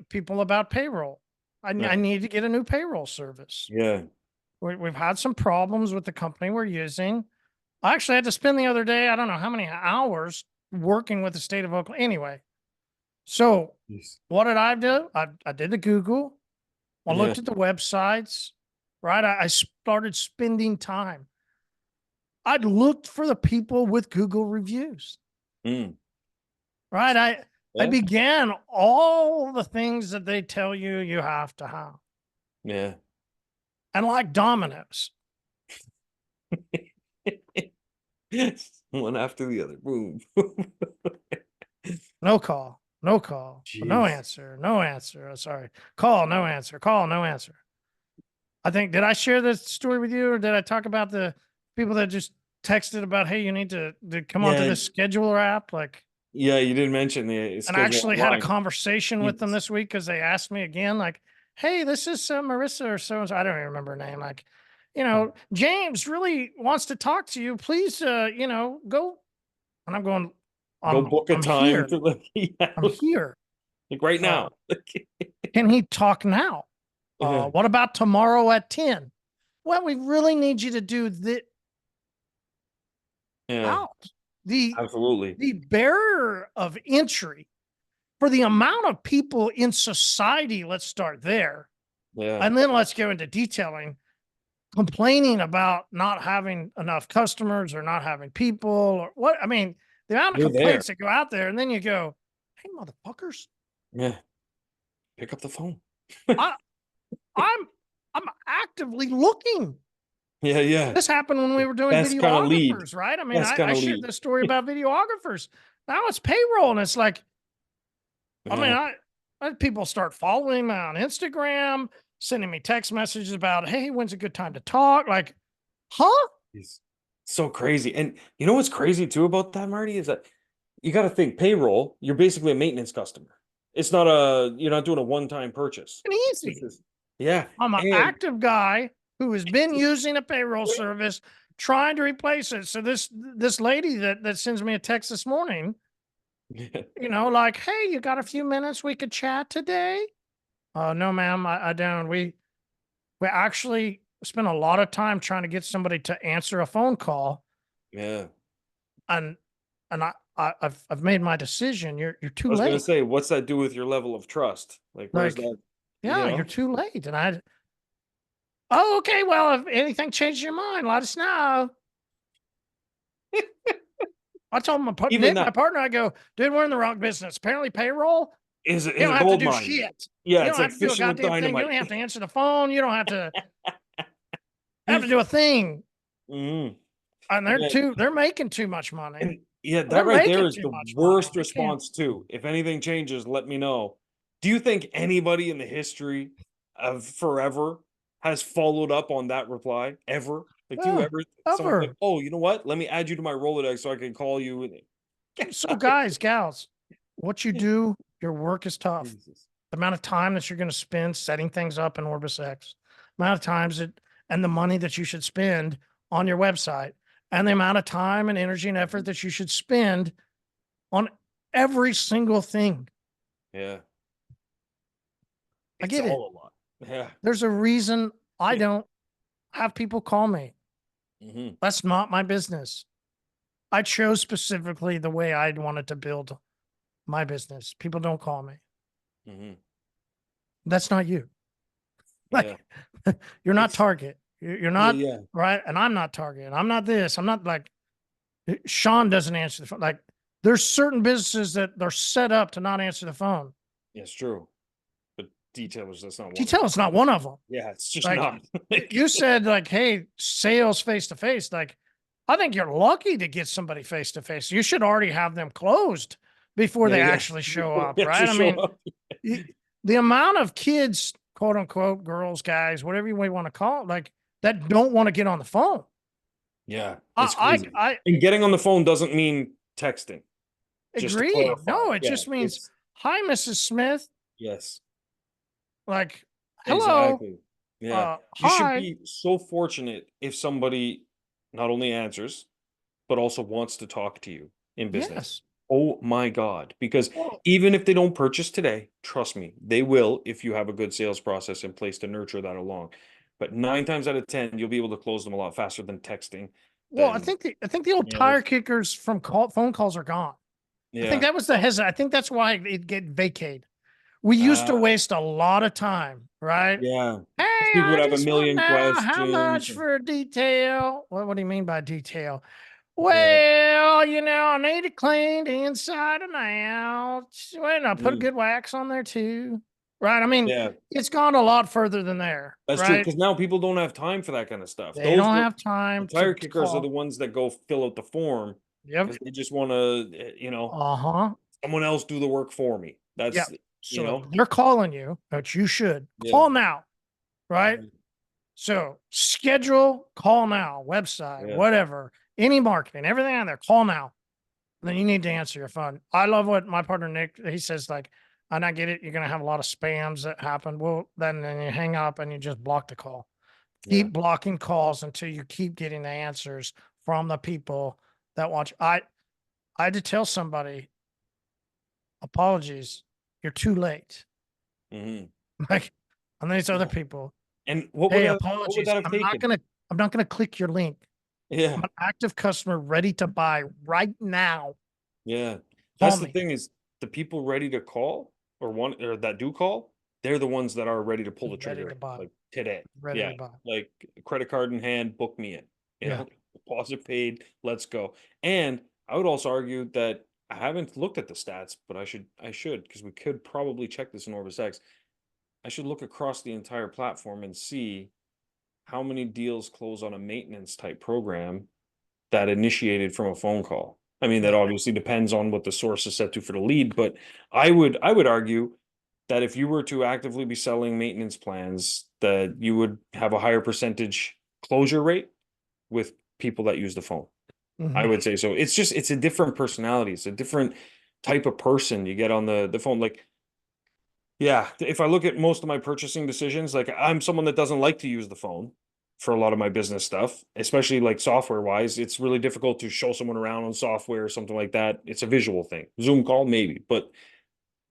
Speaker 2: people about payroll. I
Speaker 1: Yeah.
Speaker 2: need to get a new payroll service.
Speaker 1: Yeah.
Speaker 2: We've had some problems with the company we're using. I actually had to spend the other day, I don't know how many hours working with the state of Oklahoma. Anyway, so
Speaker 1: Jeez.
Speaker 2: what did I do? I did the Google. I
Speaker 1: Yeah.
Speaker 2: looked at the websites, right? I started spending time. I'd looked for the people with Google reviews,
Speaker 1: Mm.
Speaker 2: right? I
Speaker 1: Yeah.
Speaker 2: began all the things that they tell you you have to have.
Speaker 1: Yeah.
Speaker 2: And like dominoes,
Speaker 1: One after the other. Boom.
Speaker 2: no call, no call, no
Speaker 1: Jeez.
Speaker 2: answer, no answer. Sorry. Call, no answer, call, no answer. I think, did I share this story with you, or did I talk about the people that just texted about, hey, you need to come onto
Speaker 1: Yeah.
Speaker 2: this scheduler app? Like,
Speaker 1: Yeah. You didn't mention the
Speaker 2: and I
Speaker 1: schedule
Speaker 2: actually had a
Speaker 1: online.
Speaker 2: conversation with them
Speaker 1: Jeez.
Speaker 2: this week because they asked me again, like, hey, this is Marissa or so and so. I don't even remember her name. Like, James really wants to talk to you. Please, go. And I'm going,
Speaker 1: Go book a
Speaker 2: I'm
Speaker 1: time
Speaker 2: here.
Speaker 1: to like, yeah,
Speaker 2: I'm here.
Speaker 1: like right
Speaker 2: Uh,
Speaker 1: now.
Speaker 2: can he talk now?
Speaker 1: Yeah.
Speaker 2: What about tomorrow at 10? Well, we really need you to do this
Speaker 1: Yeah.
Speaker 2: out. The
Speaker 1: Absolutely.
Speaker 2: the barrier of entry for the amount of people in society, let's start there.
Speaker 1: Yeah.
Speaker 2: And then let's go into detailing, complaining about not having enough customers or not having people or what. I mean, the amount of
Speaker 1: You're there.
Speaker 2: complaints that go out there, and then you go, hey, motherfuckers,
Speaker 1: Yeah. Pick up the phone.
Speaker 2: I, I'm I'm actively looking.
Speaker 1: Yeah. Yeah.
Speaker 2: This happened when we were doing
Speaker 1: Best kind of lead.
Speaker 2: videographers, right? I mean,
Speaker 1: Best kind
Speaker 2: I
Speaker 1: of
Speaker 2: shared
Speaker 1: lead.
Speaker 2: this story about videographers. Now it's payroll, and it's like, I mean,
Speaker 1: Yeah.
Speaker 2: I had people start following me on Instagram, sending me text messages about, hey, when's a good time to talk? Like, huh?
Speaker 1: It's so crazy. And you know what's crazy too about that, Marty, is that you got to think payroll, you're basically a maintenance customer. It's not you're not doing a one-time purchase.
Speaker 2: And
Speaker 1: This
Speaker 2: easy.
Speaker 1: is, yeah.
Speaker 2: I'm an
Speaker 1: And
Speaker 2: active guy who has been using a payroll service, trying to replace it. So this lady that sends me a text this morning, like, hey, you got a few minutes we could chat today? No, ma'am, I don't. We actually spent a lot of time trying to get somebody to answer a phone call,
Speaker 1: yeah.
Speaker 2: and I've made my decision. You're
Speaker 1: I
Speaker 2: too
Speaker 1: was gonna
Speaker 2: late.
Speaker 1: say, what's that do with your level of trust? Like, where's
Speaker 2: Like,
Speaker 1: that? You
Speaker 2: yeah, you're
Speaker 1: know?
Speaker 2: too late. And oh, okay. Well, if anything changes your mind, let us know. I told
Speaker 1: Even
Speaker 2: Nick, my
Speaker 1: that
Speaker 2: partner, I go, dude, we're in the wrong business. Apparently, payroll. You
Speaker 1: is
Speaker 2: don't
Speaker 1: a
Speaker 2: have to
Speaker 1: gold
Speaker 2: do
Speaker 1: mine.
Speaker 2: shit.
Speaker 1: Yeah,
Speaker 2: You
Speaker 1: it's
Speaker 2: don't
Speaker 1: like
Speaker 2: have to do a
Speaker 1: fishing with
Speaker 2: goddamn thing. You
Speaker 1: dynamite.
Speaker 2: don't have to answer the phone. You don't have to do a thing.
Speaker 1: Mhm.
Speaker 2: And
Speaker 1: Yeah.
Speaker 2: they're making too much money.
Speaker 1: And yeah,
Speaker 2: They're
Speaker 1: that right there
Speaker 2: making
Speaker 1: is
Speaker 2: too
Speaker 1: the
Speaker 2: much money.
Speaker 1: worst
Speaker 2: I can't.
Speaker 1: response too. If anything changes, let me know. Do you think anybody in the history of forever has followed up on that reply ever? Like, do you
Speaker 2: Yeah,
Speaker 1: ever someone's like,
Speaker 2: ever.
Speaker 1: "Oh, you know what? Let me add you to my Rolodex so I can call you." And get
Speaker 2: So,
Speaker 1: out of
Speaker 2: guys, gals, what you do, your work is tough.
Speaker 1: Jesus.
Speaker 2: The amount of time that you're going to spend setting things up in OrbisX, amount of times and the money that you should spend on your website, and the amount of time and energy and effort that you should spend on every single thing.
Speaker 1: Yeah,
Speaker 2: I
Speaker 1: it's
Speaker 2: get it.
Speaker 1: all a lot. Yeah.
Speaker 2: There's a reason I don't have people call me.
Speaker 1: Hmm.
Speaker 2: That's not my business. I chose specifically the way I wanted to build my business. People don't call me.
Speaker 1: Hmm.
Speaker 2: That's not you.
Speaker 1: Yeah.
Speaker 2: Like, you're not
Speaker 1: It's
Speaker 2: Target. You're
Speaker 1: yeah,
Speaker 2: not
Speaker 1: yeah.
Speaker 2: right. And I'm not Target. I'm not this. I'm not like Sean doesn't answer the phone. Like, there's certain businesses that they're set up to not answer the phone.
Speaker 1: It's true. But detailers, that's not one of them.
Speaker 2: Detail is not one of them.
Speaker 1: Yeah, it's just
Speaker 2: Like,
Speaker 1: not.
Speaker 2: you said, like, hey, sales face to face. Like, I think you're lucky to get somebody face to face. You should already have them closed before
Speaker 1: Yeah,
Speaker 2: they
Speaker 1: yeah.
Speaker 2: actually show
Speaker 1: Before
Speaker 2: up,
Speaker 1: they
Speaker 2: right?
Speaker 1: actually
Speaker 2: I
Speaker 1: show
Speaker 2: mean,
Speaker 1: up.
Speaker 2: the amount of kids, quote unquote, girls, guys, whatever you want to call it, like that don't want to get on the phone.
Speaker 1: Yeah, it's crazy.
Speaker 2: I
Speaker 1: And getting on the phone doesn't mean texting. Just to
Speaker 2: agree.
Speaker 1: clarify.
Speaker 2: No, it
Speaker 1: Yeah,
Speaker 2: just means,
Speaker 1: it's
Speaker 2: hi, Mrs. Smith.
Speaker 1: yes.
Speaker 2: Like, hello,
Speaker 1: Exactly. Yeah. You should
Speaker 2: hi.
Speaker 1: be so fortunate if somebody not only answers, but also wants to talk to you in business.
Speaker 2: Yes.
Speaker 1: Oh my God. Because
Speaker 2: Well,
Speaker 1: even if they don't purchase today, trust me, they will if you have a good sales process in place to nurture that along. But 9 times out of 10, you'll be able to close them a lot faster than texting,
Speaker 2: well,
Speaker 1: than,
Speaker 2: I think the old
Speaker 1: you know,
Speaker 2: tire kickers from phone calls are gone. I think
Speaker 1: yeah.
Speaker 2: that was the I think that's why it get vacated. We used to
Speaker 1: Uh,
Speaker 2: waste a lot of time, right?
Speaker 1: yeah.
Speaker 2: Hey,
Speaker 1: Because people would
Speaker 2: I
Speaker 1: have a
Speaker 2: just want to
Speaker 1: million
Speaker 2: know how
Speaker 1: questions.
Speaker 2: much for a detail. What do you mean by detail?
Speaker 1: Yeah.
Speaker 2: Well, I need it cleaned inside and out. Wait, I put a
Speaker 1: Mm,
Speaker 2: good wax on there too. Right. I mean,
Speaker 1: yeah.
Speaker 2: it's gone a lot further than there,
Speaker 1: That's true,
Speaker 2: right?
Speaker 1: because now people don't have time for that kind of stuff.
Speaker 2: They
Speaker 1: Those
Speaker 2: don't
Speaker 1: are
Speaker 2: have
Speaker 1: the
Speaker 2: time
Speaker 1: tire
Speaker 2: to
Speaker 1: kickers are the
Speaker 2: call.
Speaker 1: ones that go fill out the form
Speaker 2: Yep.
Speaker 1: because they just want to,
Speaker 2: Uh-huh.
Speaker 1: someone else do the work for me.
Speaker 2: Yeah.
Speaker 1: That's, you
Speaker 2: So
Speaker 1: know,
Speaker 2: they're calling you, but you should
Speaker 1: yeah,
Speaker 2: call now, right?
Speaker 1: mhm,
Speaker 2: So schedule, call now, website,
Speaker 1: yeah,
Speaker 2: whatever, any marketing, everything on there, call now. Then you need to answer your phone. I love what my partner Nick, he says, like, and I get it, you're gonna have a lot of spams that happen. Well, then you hang up and you just block the call.
Speaker 1: yeah,
Speaker 2: Keep blocking calls until you keep getting the answers from the people that watch. I had to tell somebody, apologies, you're too late.
Speaker 1: hmm.
Speaker 2: Like, and these other
Speaker 1: Yeah.
Speaker 2: people,
Speaker 1: And
Speaker 2: hey,
Speaker 1: what would
Speaker 2: apologies.
Speaker 1: that have taken?
Speaker 2: I'm not gonna click your link. I'm
Speaker 1: Yeah,
Speaker 2: an active customer ready to buy right now.
Speaker 1: yeah.
Speaker 2: Call
Speaker 1: That's the
Speaker 2: me.
Speaker 1: thing is the people ready to call or that do call, they're the ones that are ready to pull the
Speaker 2: Ready to
Speaker 1: trigger
Speaker 2: buy.
Speaker 1: like today.
Speaker 2: Ready
Speaker 1: Yeah,
Speaker 2: to buy.
Speaker 1: like credit card in hand, book me in. You
Speaker 2: Yeah.
Speaker 1: know, deposit paid, let's go. And I would also argue that I haven't looked at the stats, but I should because we could probably check this in OrbisX. I should look across the entire platform and see how many deals close on a maintenance type program that initiated from a phone call. I mean, that
Speaker 2: Yeah.
Speaker 1: obviously depends on what the source is set to for the lead, but I would argue that if you were to actively be selling maintenance plans, that you would have a higher percentage closure rate with people that use the phone. I
Speaker 2: Mhm.
Speaker 1: would say so. It's a different personality. It's a different type of person you get on the phone. Like, yeah, if I look at most of my purchasing decisions, like I'm someone that doesn't like to use the phone for a lot of my business stuff, especially like software wise. It's really difficult to show someone around on software or something like that. It's a visual thing. Zoom call, maybe, but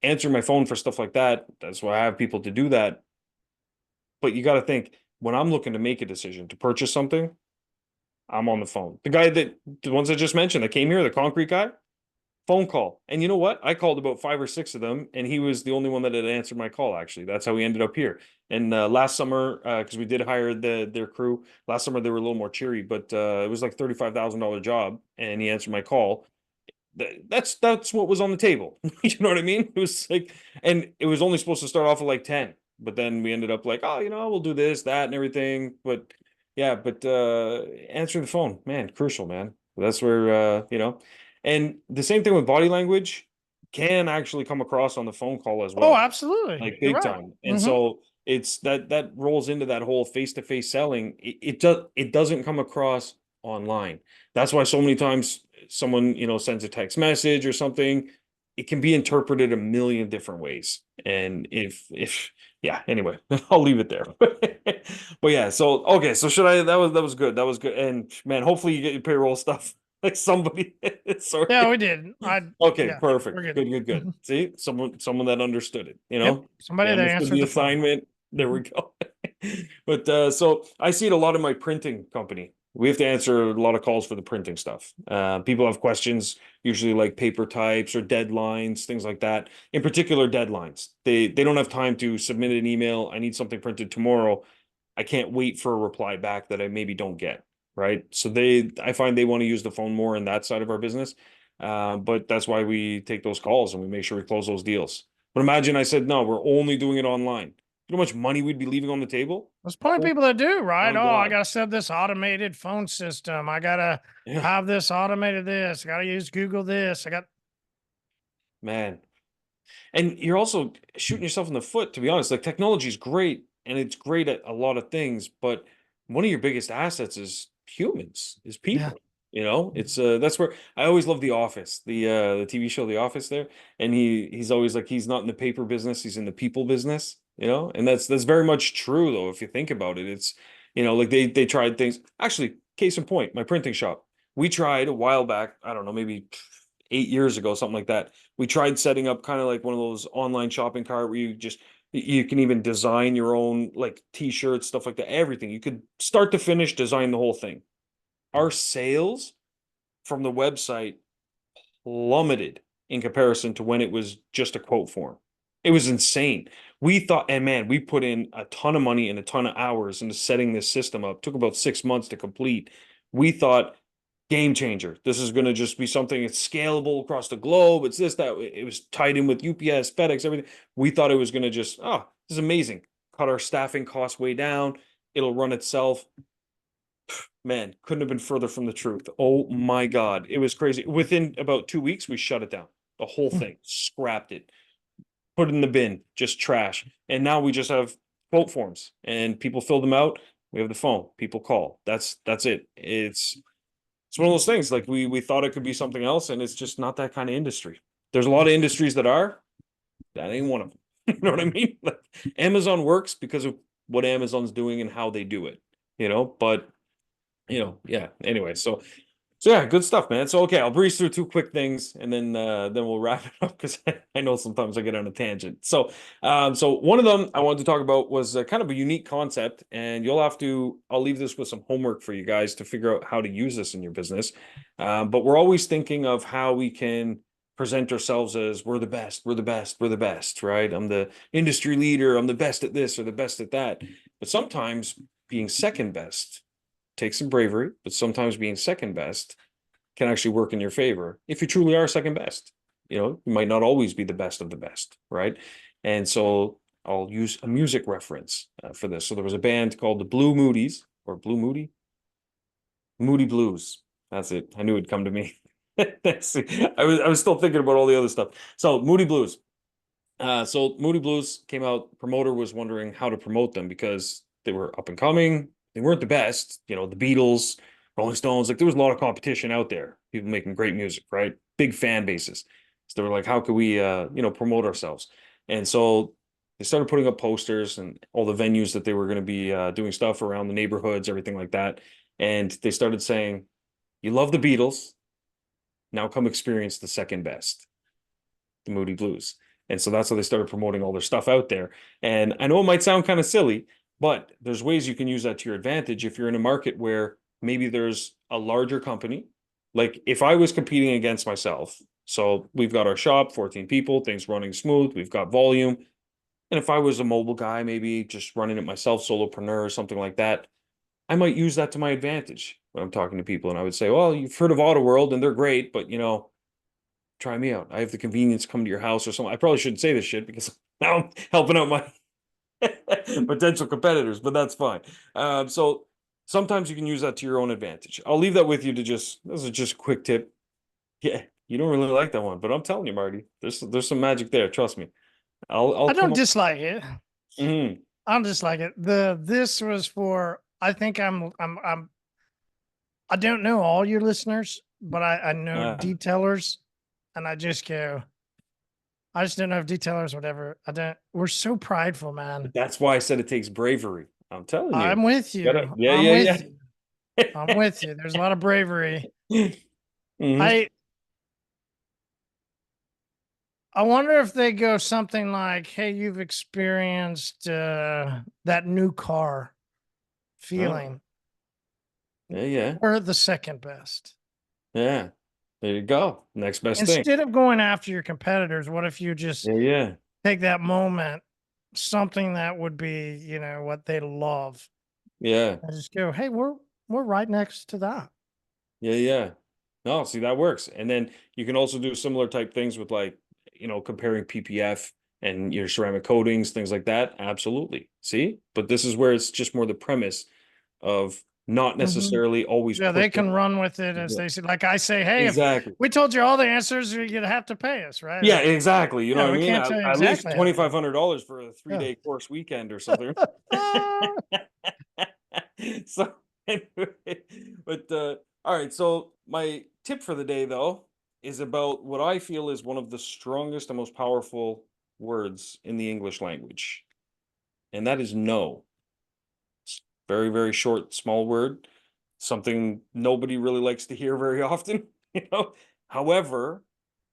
Speaker 1: answer my phone for stuff like that. That's why I have people to do that. But you got to think when I'm looking to make a decision to purchase something, I'm on the phone. The ones I just mentioned that came here, the concrete guy, phone call. And you know what? I called about 5 or 6 of them, and he was the only one that had answered my call. Actually, that's how we ended up here. And last summer, because we did hire their crew last summer, they were a little more cheery, but it was like $35,000 job, and he answered my call. That's what was on the table. You know what I mean? It was like, and it was only supposed to start off at like 10, but then we ended up like, oh, we'll do this, that, and everything. But yeah, but answering the phone, man, crucial, man. That's where and the same thing with body language can actually come across on the phone call as
Speaker 2: Oh,
Speaker 1: well,
Speaker 2: absolutely.
Speaker 1: like
Speaker 2: You're
Speaker 1: big
Speaker 2: right.
Speaker 1: time. And
Speaker 2: Mhm.
Speaker 1: so it's that rolls into that whole face-to-face selling. It doesn't come across online. That's why so many times someone, sends a text message or something, it can be interpreted a million different ways. And if yeah, anyway, I'll leave it there. But yeah, so okay, so should I that was good. That was good. And man, hopefully you get your payroll stuff. Like somebody
Speaker 2: Yeah,
Speaker 1: sorry.
Speaker 2: we did.
Speaker 1: Okay,
Speaker 2: Yeah, we're
Speaker 1: perfect.
Speaker 2: good.
Speaker 1: Good, good, good.
Speaker 2: Mhm.
Speaker 1: See, someone that understood it,
Speaker 2: Yep.
Speaker 1: They
Speaker 2: Somebody that
Speaker 1: understood
Speaker 2: answered
Speaker 1: the
Speaker 2: the phone.
Speaker 1: assignment. There we
Speaker 2: Mhm.
Speaker 1: go. But so I see it a lot in my printing company. We have to answer a lot of calls for the printing stuff. People have questions, usually like paper types or deadlines, things like that. In particular, deadlines. They don't have time to submit an email. I need something printed tomorrow. I can't wait for a reply back that I maybe don't get. Right. So I find they want to use the phone more in that side of our business. But that's why we take those calls and we make sure we close those deals. But imagine I said, no, we're only doing it online. You know how much money we'd be leaving on the table?
Speaker 2: There's plenty of
Speaker 1: Oh
Speaker 2: people that do, right?
Speaker 1: my
Speaker 2: Oh, I
Speaker 1: God.
Speaker 2: gotta set this automated phone system. I gotta
Speaker 1: Yeah,
Speaker 2: have this automated this. I gotta use Google this. I got
Speaker 1: man. And you're also shooting yourself in the foot, to be honest. Like technology is great and it's great at a lot of things, but one of your biggest assets is humans, is
Speaker 2: yeah.
Speaker 1: people. You know, it's that's where I always love The Office, the TV show The Office there. And he's always like he's not in the paper business, he's in the people business, you know? And that's very much true though, if you think about it. It's like they tried things. Actually, case in point, my printing shop. We tried a while back, I don't know, maybe 8 years ago, something like that. We tried setting up kind of like one of those online shopping cart where you can even design your own like t-shirts, stuff like that, everything. You could start to finish design the whole thing. Our sales from the website plummeted in comparison to when it was just a quote form. It was insane. We thought, and man, we put in a ton of money and a ton of hours into setting this system up. It took about 6 months to complete. We thought game changer. This is going to just be something that's scalable across the globe. It's this, that. It was tied in with UPS, FedEx, everything. We thought it was going to just, this is amazing. Cut our staffing costs way down. It'll run itself. Man, couldn't have been further from the truth. Oh my God. It was crazy. Within about 2 weeks, we shut it down. The whole thing, scrapped it, put it in the bin, just trash. And now we just have quote forms and people fill them out. We have the phone, people call. That's it. It's one of those things like we thought it could be something else, and it's just not that kind of industry. There's a lot of industries that are, that ain't one of them. You know what I mean? Like, Amazon works because of what Amazon's doing and how they do it, but yeah. Anyway, so yeah, good stuff, man. So okay, I'll breeze through two quick things and then we'll wrap it up because I know sometimes I get on a tangent. So one of them I wanted to talk about was kind of a unique concept, and I'll leave this with some homework for you guys to figure out how to use this in your business. But we're always thinking of how we can present ourselves as we're the best, we're the best, we're the best, right? I'm the industry leader, I'm the best at this or the best at that. But sometimes being second best takes some bravery, but sometimes being second best can actually work in your favor if you truly are second best. You might not always be the best of the best, right? And so I'll use a music reference for this. So there was a band called the Blue Moodies or Blue Moody Blues. That's it. I knew it'd come to me. I was still thinking about all the other stuff. So Moody Blues. So Moody Blues came out. Promoter was wondering how to promote them because they were up and coming. They weren't the best, the Beatles, Rolling Stones. Like there was a lot of competition out there. People making great music, right? Big fan bases. So they were like, how could we, promote ourselves? And so they started putting up posters and all the venues that they were going to be doing stuff around the neighborhoods, everything like that. And they started saying, "You love the Beatles. Now come experience the second best, the Moody Blues." And so that's how they started promoting all their stuff out there. And I know it might sound kind of silly, but there's ways you can use that to your advantage if you're in a market where maybe there's a larger company. Like if I was competing against myself, so we've got our shop, 14 people, things running smooth, we've got volume. And if I was a mobile guy, maybe just running it myself, solopreneur or something like that, I might use that to my advantage when I'm talking to people. And I would say, well, you've heard of Auto World and they're great, but try me out. I have the convenience to come to your house or something. I probably shouldn't say this shit because now I'm helping out my potential competitors, but that's fine. So sometimes you can use that to your own advantage. I'll leave that with you this is just a quick tip. Yeah, you don't really like that one, but I'm telling you, Marty, there's some magic there. Trust me. I'll
Speaker 2: I
Speaker 1: come
Speaker 2: don't
Speaker 1: up.
Speaker 2: dislike it.
Speaker 1: Mhm.
Speaker 2: I don't dislike it. This was for I think I don't know all your listeners, but I know
Speaker 1: Uh,
Speaker 2: detailers, and I just don't know if detailers whatever. I don't. We're so prideful, man.
Speaker 1: that's why I said it takes bravery. I'm telling you.
Speaker 2: I'm with
Speaker 1: Gotta,
Speaker 2: you.
Speaker 1: yeah,
Speaker 2: I'm with
Speaker 1: yeah,
Speaker 2: you. I'm
Speaker 1: yeah.
Speaker 2: with you. There's a lot of bravery.
Speaker 1: Mhm.
Speaker 2: I I wonder if they go something like, "Hey, you've experienced that new car
Speaker 1: Oh,
Speaker 2: feeling.
Speaker 1: yeah, yeah,
Speaker 2: We're the second best."
Speaker 1: yeah. There you go. Next best thing.
Speaker 2: Instead of going after your competitors, what if you just
Speaker 1: Yeah, yeah,
Speaker 2: take that moment, something that would be, what they love,
Speaker 1: yeah,
Speaker 2: and just go, "Hey, we're right next to that."
Speaker 1: yeah, yeah. No, see that works. And then you can also do similar type things with like, comparing PPF. and your ceramic coatings, things like that. Absolutely. See? But this is where it's just more the premise of not
Speaker 2: Mhm.
Speaker 1: necessarily always
Speaker 2: Yeah, they
Speaker 1: pushing.
Speaker 2: can run with it as they see. Like I say, hey, if
Speaker 1: Exactly.
Speaker 2: we told you all the answers, you'd have to pay us, right?
Speaker 1: Yeah, exactly. You know
Speaker 2: Yeah,
Speaker 1: what I
Speaker 2: we
Speaker 1: mean?
Speaker 2: can't tell you
Speaker 1: At least
Speaker 2: exactly how to do
Speaker 1: $2,500 for a
Speaker 2: it.
Speaker 1: 3-day course weekend or something.
Speaker 2: Yeah.
Speaker 1: So anyway, but all right. So my tip for the day though is about what I feel is one of the strongest and most powerful words in the English language, and that is no. It's very, very short, small word, something nobody really likes to hear very often, you know. However,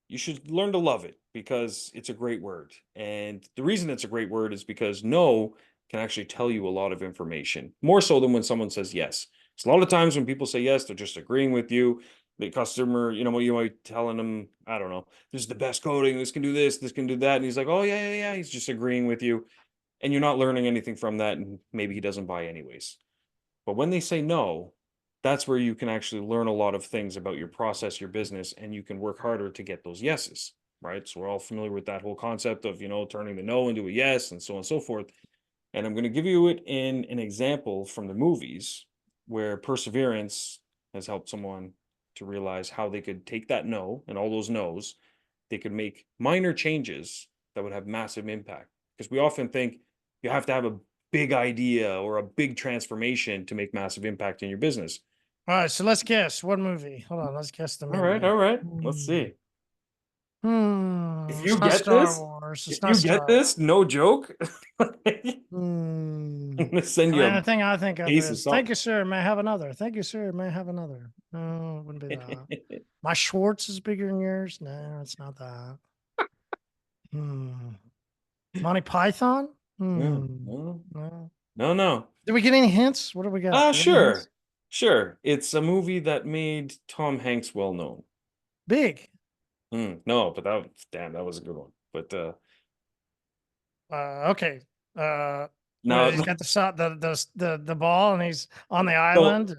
Speaker 1: you should learn to love it because it's a great word. And the reason it's a great word is because no can actually tell you a lot of information, more so than when someone says yes. It's a lot of times when people say yes, they're just agreeing with you. The customer, you might telling them, I don't know, this is the best coating, this can do this can do that. And he's like, oh, yeah, yeah, yeah. He's just agreeing with you. And you're not learning anything from that. And maybe he doesn't buy anyways. But when they say no, that's where you can actually learn a lot of things about your process, your business, and you can work harder to get those yeses, right? So we're all familiar with that whole concept of, turning the no into a yes and so on and so forth. And I'm going to give you it in an example from the movies where perseverance has helped someone to realize how they could take that no and all those no's, they could make minor changes that would have massive impact. Because we often think you have to have a big idea or a big transformation to make massive impact in your business.
Speaker 2: All right, so let's guess what movie. Hold on, let's guess the
Speaker 1: All right,
Speaker 2: movie.
Speaker 1: all right. Let's see. If
Speaker 2: It's
Speaker 1: you
Speaker 2: not
Speaker 1: get
Speaker 2: Star
Speaker 1: this,
Speaker 2: Wars.
Speaker 1: if
Speaker 2: It's not
Speaker 1: you get
Speaker 2: Star Wars.
Speaker 1: this, no joke, I'm
Speaker 2: Hmm.
Speaker 1: gonna send
Speaker 2: The
Speaker 1: you
Speaker 2: only
Speaker 1: a
Speaker 2: thing I think of
Speaker 1: case of
Speaker 2: is thank
Speaker 1: something.
Speaker 2: you, sir. May I have another? Thank you, sir. May I have another? No, it wouldn't be that. My Schwartz is bigger than yours. No, it's not that. Hmm. Monty Python?
Speaker 1: Yeah,
Speaker 2: Hmm.
Speaker 1: no,
Speaker 2: No.
Speaker 1: no, no.
Speaker 2: Did we get any hints? What do we got? Do we get any hints?
Speaker 1: Sure, sure. It's a movie that made Tom Hanks well known.
Speaker 2: Big.
Speaker 1: No, but damn, that was a good one. But
Speaker 2: Okay. Where
Speaker 1: now,
Speaker 2: he's got the shot, the ball, and he's on the
Speaker 1: no,
Speaker 2: island.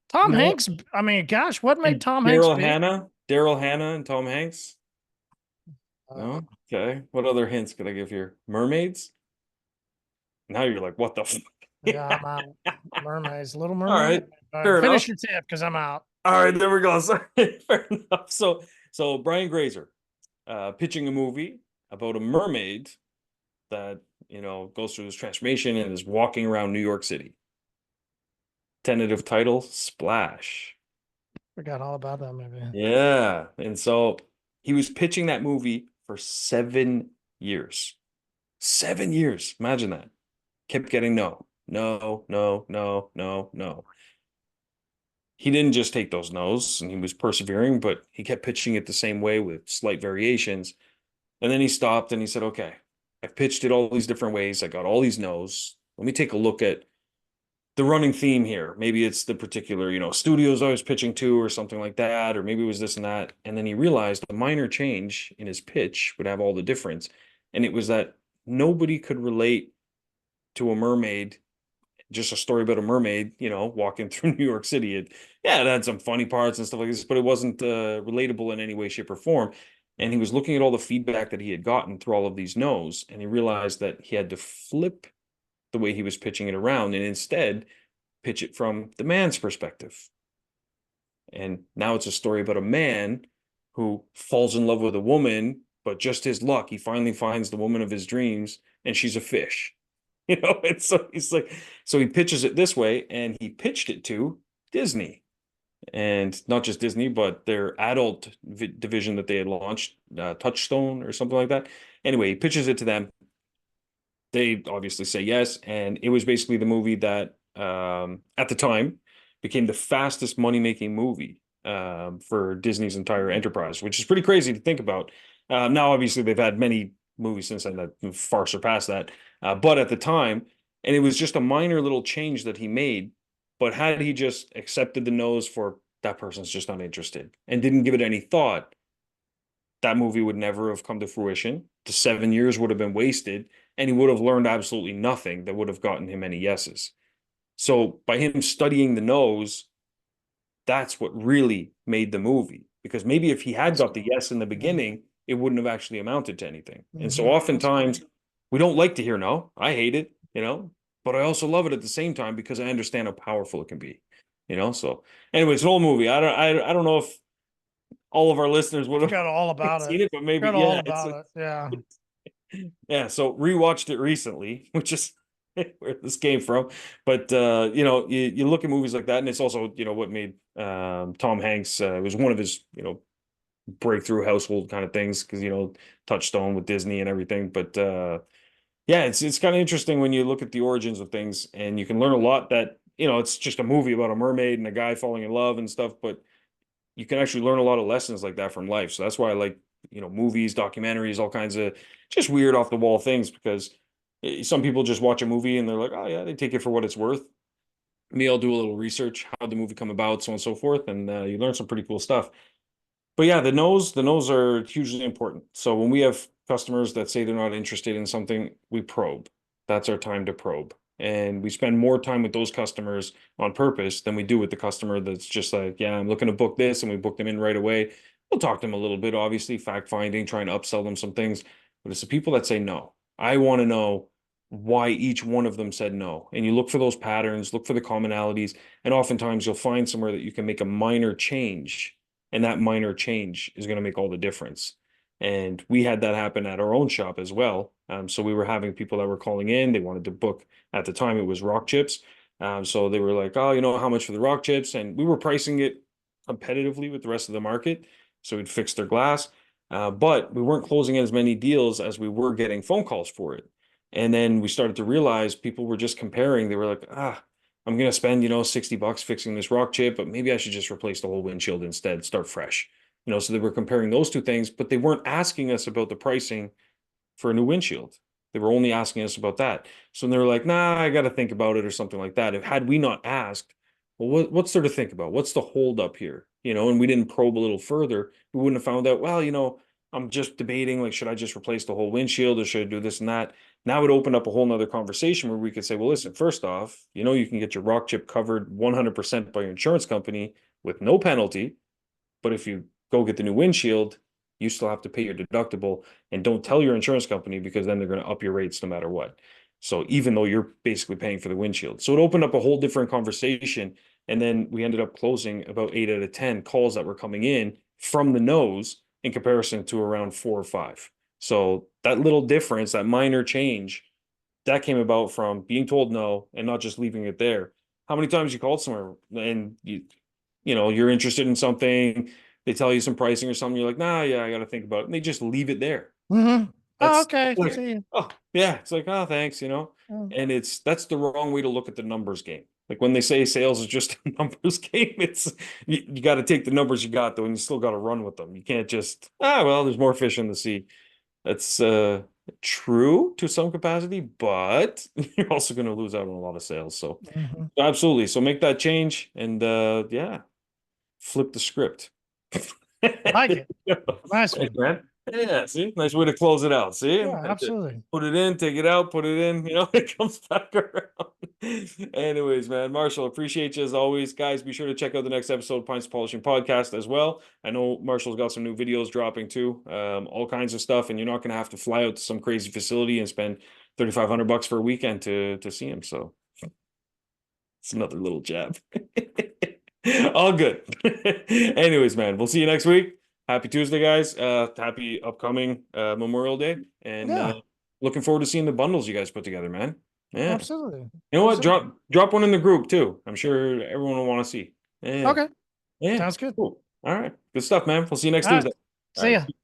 Speaker 2: Tom
Speaker 1: no,
Speaker 2: Hanks. I mean, gosh, what made
Speaker 1: and
Speaker 2: Tom Hanks big?
Speaker 1: Daryl Hannah, and Tom Hanks.
Speaker 2: Uh,
Speaker 1: No, okay. What other hints could I give here? Mermaids. Now you're like, what the?
Speaker 2: yeah,
Speaker 1: Yeah.
Speaker 2: I'm out. Mermaids, Little
Speaker 1: All
Speaker 2: Mermaid.
Speaker 1: right.
Speaker 2: All right,
Speaker 1: Fair enough.
Speaker 2: finish your tip because I'm out.
Speaker 1: All right, there we go. Sorry. Fair enough. So Brian Grazer, pitching a movie about a mermaid that goes through this transformation and is walking around New York City. Tentative title: Splash.
Speaker 2: Forgot all about that movie.
Speaker 1: Yeah, and so he was pitching that movie for 7 years. 7 years. Imagine that. Kept getting no, no, no, no, no, no. He didn't just take those no's and he was persevering, but he kept pitching it the same way with slight variations. And then he stopped and he said, okay, I've pitched it all these different ways. I got all these no's. Let me take a look at the running theme here. Maybe it's the particular, studios I was pitching to or something like that, or maybe it was this and that. And then he realized a minor change in his pitch would have all the difference. And it was that nobody could relate to a mermaid, just a story about a mermaid, walking through New York City. It had some funny parts and stuff like this, but it wasn't relatable in any way, shape, or form. And he was looking at all the feedback that he had gotten through all of these no's, and he realized that he had to flip the way he was pitching it around and instead pitch it from the man's perspective. And now it's a story about a man who falls in love with a woman, but just his luck, he finally finds the woman of his dreams, and she's a fish. And so he's like, so he pitches it this way, and he pitched it to Disney, and not just Disney, but their adult division that they had launched, Touchstone or something like that. Anyway, he pitches it to them. They obviously say yes, and it was basically the movie that, at the time, became the fastest money-making movie for Disney's entire enterprise, which is pretty crazy to think about. Now, obviously, they've had many movies since then that far surpassed that. But at the time, and it was just a minor little change that he made. But had he just accepted the no's for that person's just not interested and didn't give it any thought, that movie would never have come to fruition. The 7 years would have been wasted, and he would have learned absolutely nothing that would have gotten him any yeses. So by him studying the no's, that's what really made the movie. Because maybe if he had
Speaker 2: That's
Speaker 1: got the
Speaker 2: cool.
Speaker 1: yes in the
Speaker 2: Yeah.
Speaker 1: beginning, it wouldn't have actually amounted to anything. And so
Speaker 2: Mhm.
Speaker 1: oftentimes we don't like to hear no. I hate it, but I also love it at the same time because I understand how powerful it can be, So anyways, an old movie. I don't know if all of our listeners would have
Speaker 2: Forgot all about it.
Speaker 1: seen it, but maybe,
Speaker 2: Forgot all
Speaker 1: yeah, it's
Speaker 2: about it. Yeah.
Speaker 1: yeah. So rewatched it recently, which is where this came from. But you look at movies like that, and it's also, what made Tom Hanks, it was one of his, breakthrough household kind of things because, touchstone with Disney and everything. But yeah, it's kind of interesting when you look at the origins of things, and you can learn a lot that, it's just a movie about a mermaid and a guy falling in love and stuff, but you can actually learn a lot of lessons like that from life. So that's why I like, movies, documentaries, all kinds of just weird off the wall things, because some people just watch a movie and they're like, oh yeah, they take it for what it's worth. Me, I'll do a little research, how the movie come about, so on and so forth, and you learn some pretty cool stuff. But yeah, the no's are hugely important. So when we have customers that say they're not interested in something, we probe. That's our time to probe. And we spend more time with those customers on purpose than we do with the customer that's just like, yeah, I'm looking to book this, and we book them in right away. We'll talk to them a little bit, obviously, fact finding, trying to upsell them some things. But it's the people that say no. I want to know why each one of them said no. And you look for those patterns, look for the commonalities, and oftentimes you'll find somewhere that you can make a minor change, and that minor change is going to make all the difference. And we had that happen at our own shop as well. So we were having people that were calling in. They wanted to book, at the time it was rock chips. So they were like, oh, how much for the rock chips? And we were pricing it competitively with the rest of the market. So we'd fix their glass. But we weren't closing as many deals as we were getting phone calls for it. And then we started to realize people were just comparing. They were like, I'm going to spend, $60 fixing this rock chip, but maybe I should just replace the whole windshield instead, start fresh. So they were comparing those two things, but they weren't asking us about the pricing for a new windshield. They were only asking us about that. So they were like, nah, I got to think about it or something like that. If had we not asked, well, what's there to think about? What's the hold up here? And we didn't probe a little further, we wouldn't have found out, well, I'm just debating, like, should I just replace the whole windshield or should I do this and that? Now it opened up a whole nother conversation where we could say, well, listen, first off, you can get your rock chip covered 100% by your insurance company with no penalty. But if you go get the new windshield, you still have to pay your deductible, and don't tell your insurance company because then they're going to up your rates no matter what. So even though you're basically paying for the windshield. So it opened up a whole different conversation. And then we ended up closing about 8 out of 10 calls that were coming in from the no's in comparison to around 4 or 5. So that little difference, that minor change, that came about from being told no and not just leaving it there. How many times you called somewhere and you're interested in something, they tell you some pricing or something, you're like, nah, yeah, I got to think about it. And they just leave it there.
Speaker 2: Mhm. Oh,
Speaker 1: That's
Speaker 2: okay.
Speaker 1: like,
Speaker 2: See you.
Speaker 1: oh, yeah. It's like, oh, thanks,
Speaker 2: Mm.
Speaker 1: and that's the wrong way to look at the numbers game. Like when they say sales is just a numbers game, you got to take the numbers you got though, and you still got to run with them. You can't just, well, there's more fish in the sea. That's true to some capacity, but you're also going to lose out on a lot of sales. So
Speaker 2: Mhm.
Speaker 1: absolutely. So make that change and yeah, flip the script.
Speaker 2: I like it. Nice
Speaker 1: Thanks,
Speaker 2: one.
Speaker 1: man. Yeah, see, nice way to close it out. See,
Speaker 2: Yeah,
Speaker 1: that's it.
Speaker 2: absolutely.
Speaker 1: Put it in, take it out, put it in, it comes back around. Anyways, man, Marshall, appreciate you as always. Guys, be sure to check out the next episode of Pints of Polishing Podcast as well. I know Marshall's got some new videos dropping too, all kinds of stuff, and you're not going to have to fly out to some crazy facility and spend $3,500 for a weekend to see him. So it's another little jab. All good. Anyways, man, we'll see you next week. Happy Tuesday, guys. Happy upcoming Memorial Day. And
Speaker 2: Yeah,
Speaker 1: looking forward to seeing the bundles you guys put together, man. Yeah.
Speaker 2: absolutely.
Speaker 1: You know what?
Speaker 2: Absolutely.
Speaker 1: Drop one in the group too. I'm sure everyone will want to see. Yeah.
Speaker 2: Okay.
Speaker 1: Yeah.
Speaker 2: Sounds good.
Speaker 1: Cool. All right. Good stuff, man. We'll see you next
Speaker 2: All right.
Speaker 1: Tuesday. All
Speaker 2: See
Speaker 1: right.
Speaker 2: ya.